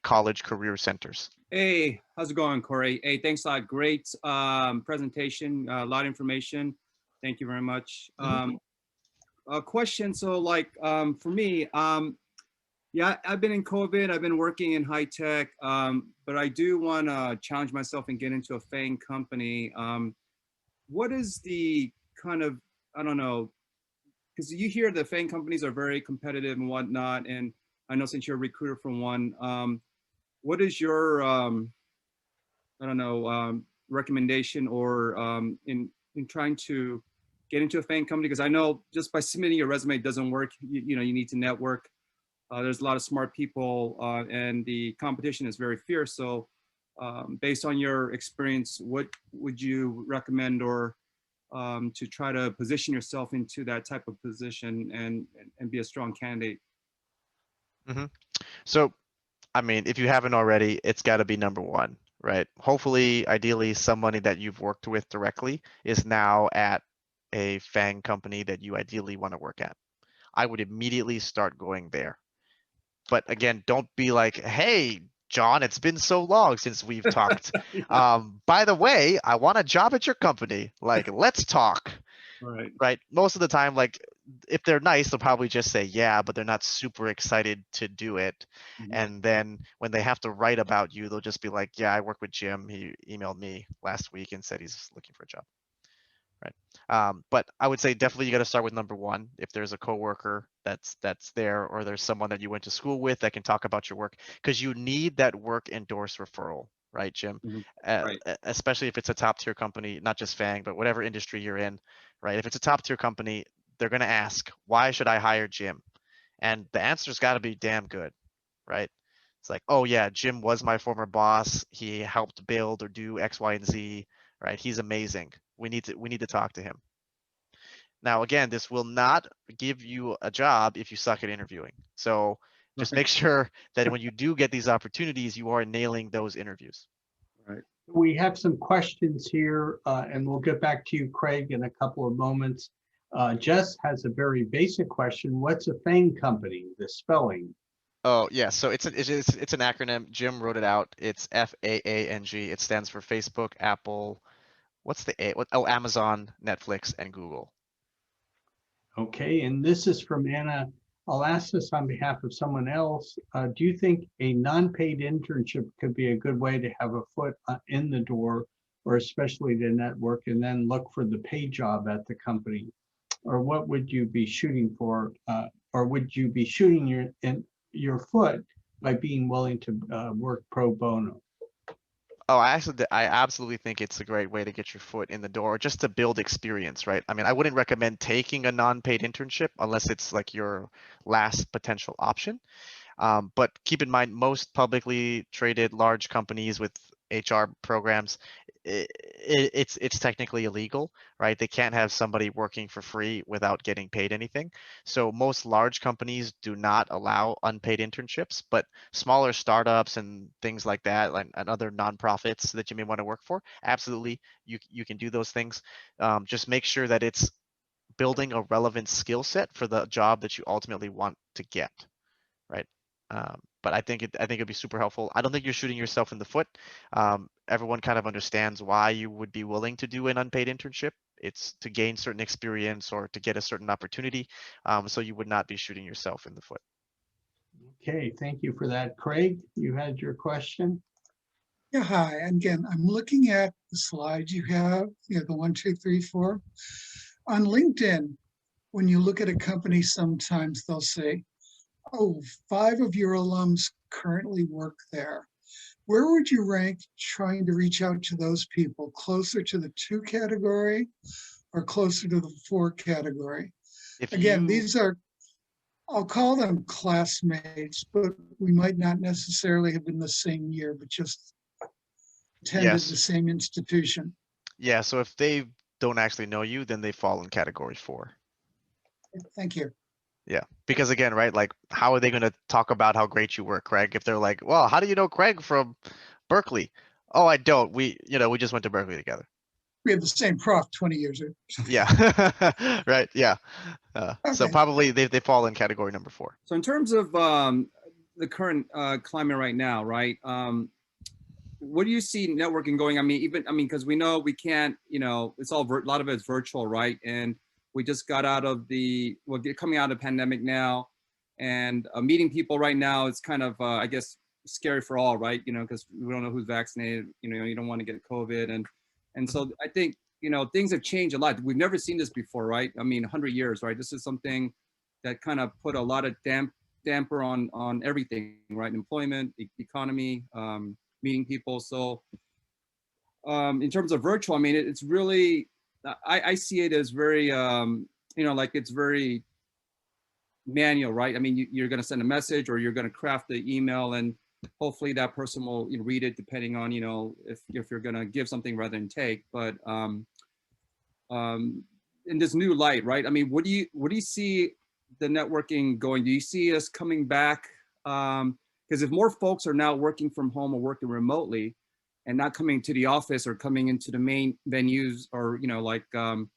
college career centers. Hey, how's it going, Corey? Hey, thanks a lot. Great presentation, a lot of information. Thank you very much. A question, so like for me, yeah, I've been in COVID, I've been working in high tech, but I do want to challenge myself and get into a FANG company. What is the kind of, I don't know, because you hear the FANG companies are very competitive and whatnot, and I know since you're a recruiter from one, what is your, I don't know, recommendation or in trying to get into a FANG company? Because I know just by submitting your resume doesn't work. You know, you need to network. There's a lot of smart people and the competition is very fierce. So based on your experience, what would you recommend or to try to position yourself into that type of position and be a strong candidate? So I mean, if you haven't already, it's got to be number one, right? Hopefully, ideally, somebody that you've worked with directly is now at a FANG company that you ideally want to work at. I would immediately start going there. But again, don't be like, hey, John, it's been so long since we've talked. By the way, I want a job at your company. Like, let's talk. Right. Right? Most of the time, like if they're nice, they'll probably just say yeah, but they're not super excited to do it. And then when they have to write about you, they'll just be like, yeah, I work with Jim. He emailed me last week and said he's looking for a job. Right. But I would say definitely you got to start with number one. If there's a coworker that's there, or there's someone that you went to school with that can talk about your work, because you need that work endorsed referral, right, Jim? Mhm. Right. Especially if it's a top tier company, not just FANG, but whatever industry you're in, right? If it's a top tier company, they're going to ask, why should I hire Jim? And the answer's got to be damn good, right? It's like, oh yeah, Jim was my former boss. He helped build or do X, Y, and Z, right? He's amazing. We need to talk to him. Now, again, this will not give you a job if you suck at interviewing. So just Right. make sure that when you do get these opportunities, you are nailing those interviews. Right. We have some questions here, and we'll get back to you, Craig, in a couple of moments. Jess has a very basic question. What's a FANG company, the spelling? Oh yeah, so it's an acronym. Jim wrote it out. It's FAANG. It stands for Facebook, Apple. What's the A? What? Oh, Amazon, Netflix, and Google. Okay, and this is from Anna. I'll ask this on behalf of someone else. Do you think a non-paid internship could be a good way to have a foot in the door, or especially to network and then look for the paid job at the company? Or what would you be shooting for? Or would you be shooting your foot by being willing to work pro bono? Oh, I absolutely think it's a great way to get your foot in the door, just to build experience, right? I mean, I wouldn't recommend taking a non-paid internship unless it's like your last potential option. But keep in mind, most publicly traded large companies with HR programs, it's technically illegal, right? They can't have somebody working for free without getting paid anything. So most large companies do not allow unpaid internships, but smaller startups and things like that, like and other nonprofits that you may want to work for, absolutely, you can do those things. Just make sure that it's building a relevant skill set for the job that you ultimately want to get, right? But I think it'd be super helpful. I don't think you're shooting yourself in the foot. Everyone kind of understands why you would be willing to do an unpaid internship. It's to gain certain experience or to get a certain opportunity. So you would not be shooting yourself in the foot. Okay, thank you for that. Craig, you had your question? Yeah, hi. Again, I'm looking at the slides you have, the 1, 2, 3, 4. On LinkedIn, when you look at a company, sometimes they'll say, oh, 5 of your alums currently work there. Where would you rank trying to reach out to those people? Closer to the 2 category or closer to the 4 category? If Again, you these are, I'll call them classmates, but we might not necessarily have been the same year, but just attended the Yes, same institution. yeah. So if they don't actually know you, then they fall in category 4. Thank you. Yeah, because again, right? Like, how are they going to talk about how great you were, Craig? If they're like, well, how do you know Craig from Berkeley? Oh, I don't. We just went to Berkeley together. We had the same prof 20 years ago. Yeah. Right. Yeah. So Okay. probably they fall in category number 4. So in terms of the current climate right now, right? What do you see networking going? I mean, because we know we can't, it's all a lot of it's virtual, right? And we just got out of coming out of the pandemic now, and meeting people right now is kind of, I guess, scary for all, right? Because we don't know who's vaccinated. You don't want to get COVID, and so I think things have changed a lot. We've never seen this before, right? I mean, 100 years, right? This is something that kind of put a lot of damper on everything, right? Employment, economy. Meeting people. So in terms of virtual, I mean, it's really, I see it as very, like it's very manual, right? I mean, you're going to send a message or you're going to craft the email and hopefully that person will read it depending on, if you're going to give something rather than take. But in this new light, right? I mean, what do you see the networking going? Do you see us coming back? Because if more folks are now working from home or working remotely and not coming to the office or coming into the main venues or, to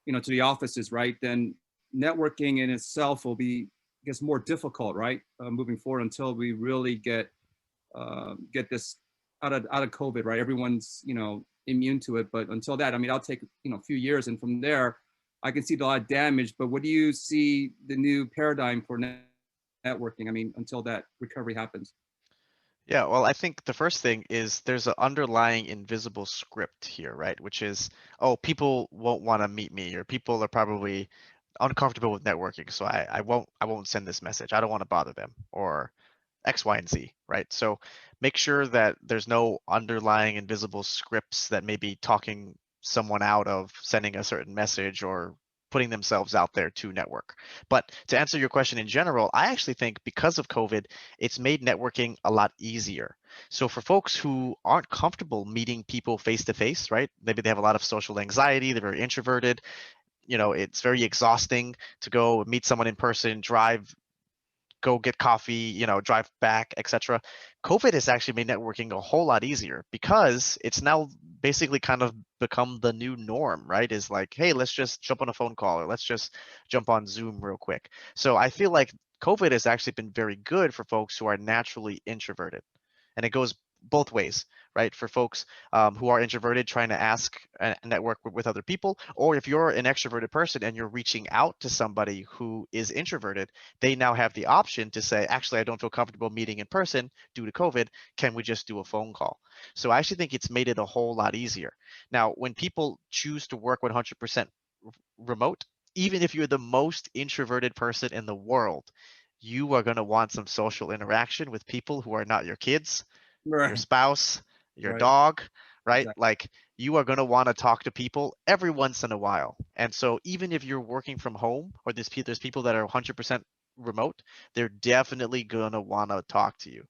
the offices, right, then networking in itself will be, I guess, more difficult, right, moving forward until we really get this out of COVID, right? Everyone's, immune to it. But until that, I mean, I'll take, a few years. And from there, I can see a lot of damage. But what do you see the new paradigm for networking? I mean, until that recovery happens. Yeah, well, I think the first thing is there's an underlying invisible script here, right? Which is, oh, people won't want to meet me, or people are probably uncomfortable with networking, so I won't send this message. I don't want to bother them, or X, Y, and Z, right? So make sure that there's no underlying invisible scripts that may be talking someone out of sending a certain message or putting themselves out there to network. But to answer your question in general, I actually think because of COVID, it's made networking a lot easier. So for folks who aren't comfortable meeting people face to face, right? Maybe they have a lot of social anxiety, they're very introverted, it's very exhausting to go meet someone in person, go get coffee, drive back, etc. COVID has actually made networking a whole lot easier because it's now basically kind of become the new norm, right? Is like, hey, let's just jump on a phone call or let's just jump on Zoom real quick. So I feel like COVID has actually been very good for folks who are naturally introverted. And it goes both ways, right? For folks who are introverted, trying to ask and network with other people, or if you're an extroverted person and you're reaching out to somebody who is introverted, they now have the option to say, actually, I don't feel comfortable meeting in person due to COVID. Can we just do a phone call? So I actually think it's made it a whole lot easier. Now, when people choose to work 100% remote, even if you're the most introverted person in the world, you are going to want some social interaction with people who are not your kids, your Right. spouse, your Right. dog, right? Exactly. Like you are going to want to talk to people every once in a while. And so even if you're working from home or there's people that are 100% remote, they're definitely going to want to talk to you.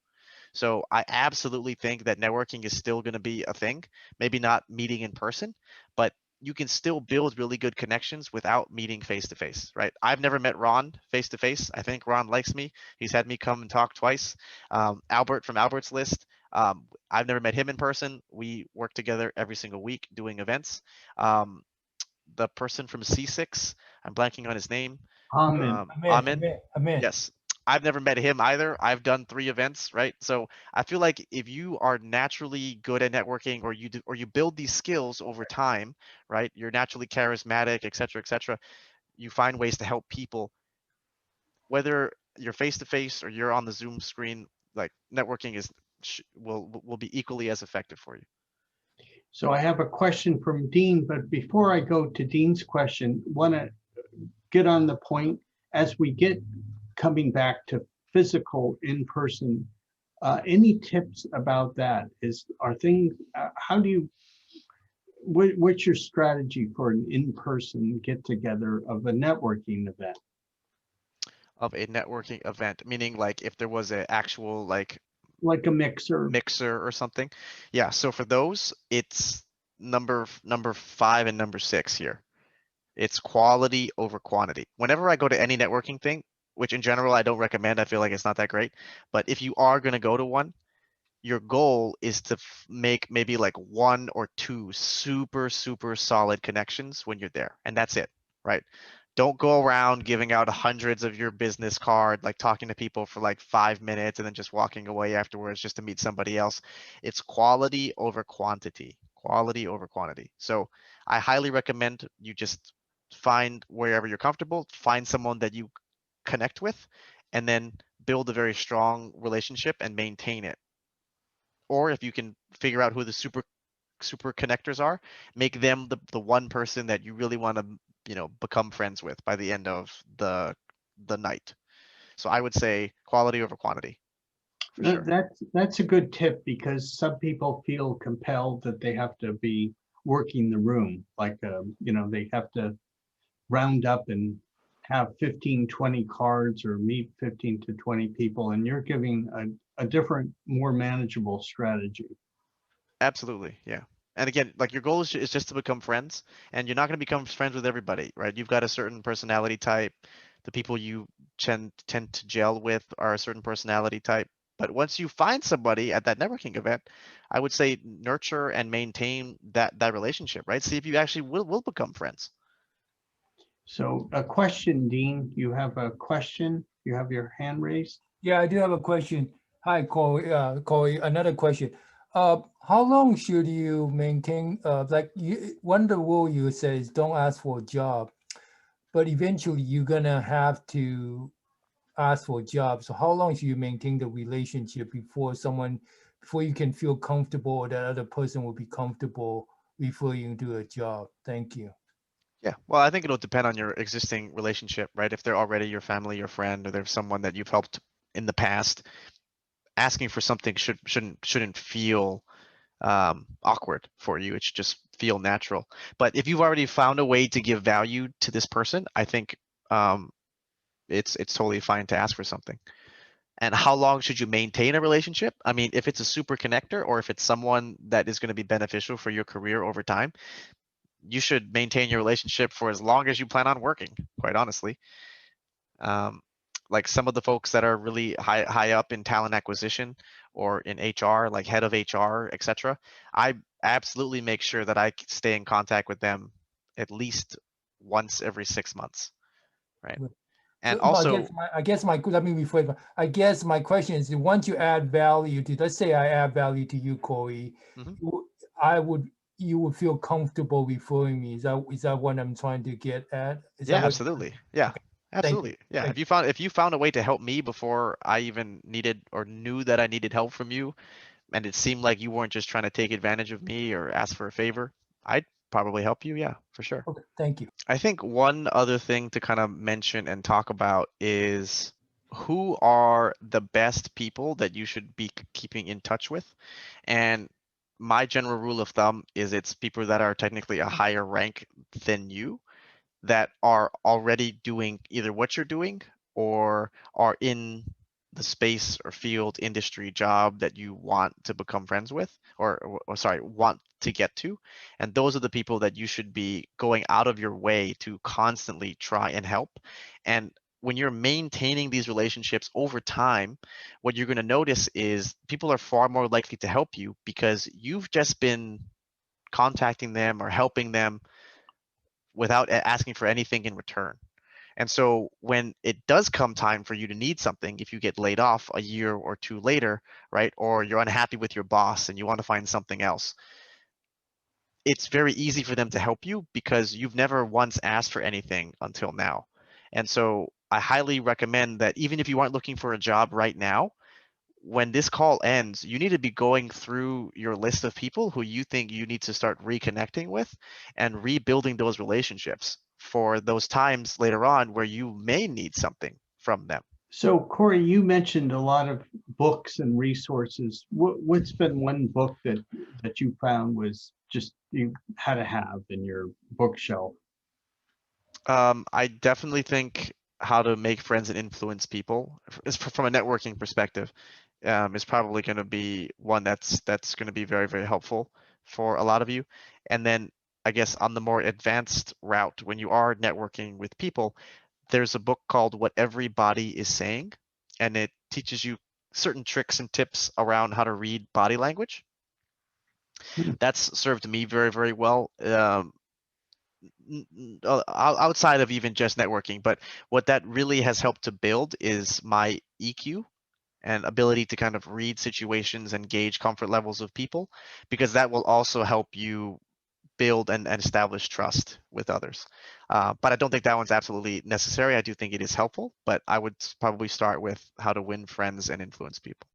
So I absolutely think that networking is still going to be a thing, maybe not meeting in person, but you can still build really good connections without meeting face to face, right? I've never met Ron face to face. I think Ron likes me. He's had me come and talk twice. Albert from Albert's List, I've never met him in person. We work together every single week doing events. Um, the person from C6, I'm blanking on his name. Amen. Amin. Yes. I've never met him either. I've done 3 events, right? So I feel like if you are naturally good at networking or you build these skills over time, right? You're naturally charismatic, et cetera, you find ways to help people, whether you're face to face or you're on the Zoom screen, like networking will be equally as effective for you. So I have a question from Dean, but before I go to Dean's question, want to get on the point as we get coming back to physical in person. Any tips about that? What's your strategy for an in-person get together of a networking event? Of a networking event, meaning like if there was an actual like a mixer or something. Yeah, so for those, it's number 5 and number 6 here. It's quality over quantity. Whenever I go to any networking thing, which in general I don't recommend, I feel like it's not that great, but if you are going to go to one, your goal is to make maybe like 1 or 2 super solid connections when you're there, and that's it, right? Don't go around giving out hundreds of your business card, like talking to people for like 5 minutes and then just walking away afterwards just to meet somebody else. It's quality over quantity. So I highly recommend you just find wherever you're comfortable, find someone that you connect with, and then build a very strong relationship and maintain it. Or if you can figure out who the super connectors are, make them the one person that you really want to become friends with by the end of the night. So I would say quality over quantity for sure. That's a good tip, because some people feel compelled that they have to be working the room, like they have to round up and have 15-20 cards or meet 15 to 20 people, and you're giving a different, more manageable strategy. Absolutely, yeah. And again, like your goal is just to become friends, and you're not going to become friends with everybody, right? You've got a certain personality type. The people you tend to gel with are a certain personality type. But once you find somebody at that networking event, I would say nurture and maintain that relationship, right? See if you actually will become friends. So a question, Dean, you have a question? You have your hand raised? Yeah, I do have a question. Hi, Corey, another question. How long should you maintain, one of the rule you say is don't ask for a job, but eventually you're gonna have to ask for a job. So how long should you maintain the relationship before you can feel comfortable, or that other person will be comfortable before you do a job? Thank you. Yeah, well, I think it'll depend on your existing relationship, right? If they're already your family, your friend, or there's someone that you've helped in the past, asking for something shouldn't feel awkward for you. It should just feel natural. But if you've already found a way to give value to this person, I think it's totally fine to ask for something. And how long should you maintain a relationship? I mean, if it's a super connector or if it's someone that is going to be beneficial for your career over time, you should maintain your relationship for as long as you plan on working, quite honestly. Like some of the folks that are really high up in talent acquisition or in HR, like head of HR, etc. I absolutely make sure that I stay in contact with them at least once every 6 months, right? And So, but also, I guess my let me rephrase. I guess my question is: once you add value to, let's say I add value to you, Corey, mhm. you would feel comfortable referring me. Is that what I'm trying to get at? Is that Yeah, what? absolutely. Yeah, Okay. Thank you. absolutely. Yeah, Thank if you found a way to help me before I even needed or knew that I needed help from you, and it seemed like you weren't just trying to take advantage of me or ask for a favor, I'd probably help you. Yeah, for sure. Okay. Thank you. I think one other thing to kind of mention and talk about is who are the best people that you should be keeping in touch with. And my general rule of thumb is it's people that are technically a higher rank than you that are already doing either what you're doing or are in the space or field industry job that you want to become friends with or sorry want to get to, and those are the people that you should be going out of your way to constantly try and help. And when you're maintaining these relationships over time, what you're going to notice is people are far more likely to help you because you've just been contacting them or helping them without asking for anything in return. And so when it does come time for you to need something, if you get laid off a year or two later, right, or you're unhappy with your boss and you want to find something else, it's very easy for them to help you because you've never once asked for anything until now. And so I highly recommend that even if you aren't looking for a job right now, when this call ends, you need to be going through your list of people who you think you need to start reconnecting with and rebuilding those relationships for those times later on where you may need something from them. So Corey, you mentioned a lot of books and resources. What's been one book that you found was just you had to have in your bookshelf? I definitely think How to Make Friends and Influence People from a networking perspective is probably going to be one that's going to be very, very helpful for a lot of you. And then I guess on the more advanced route, when you are networking with people, there's a book called What Everybody Is Saying, and it teaches you certain tricks and tips around how to read body language. That's served me very, very well. Outside of even just networking, but what that really has helped to build is my EQ and ability to kind of read situations and gauge comfort levels of people, because that will also help you build and establish trust with others. But I don't think that one's absolutely necessary. I do think it is helpful, but I would probably start with How to Win Friends and Influence People.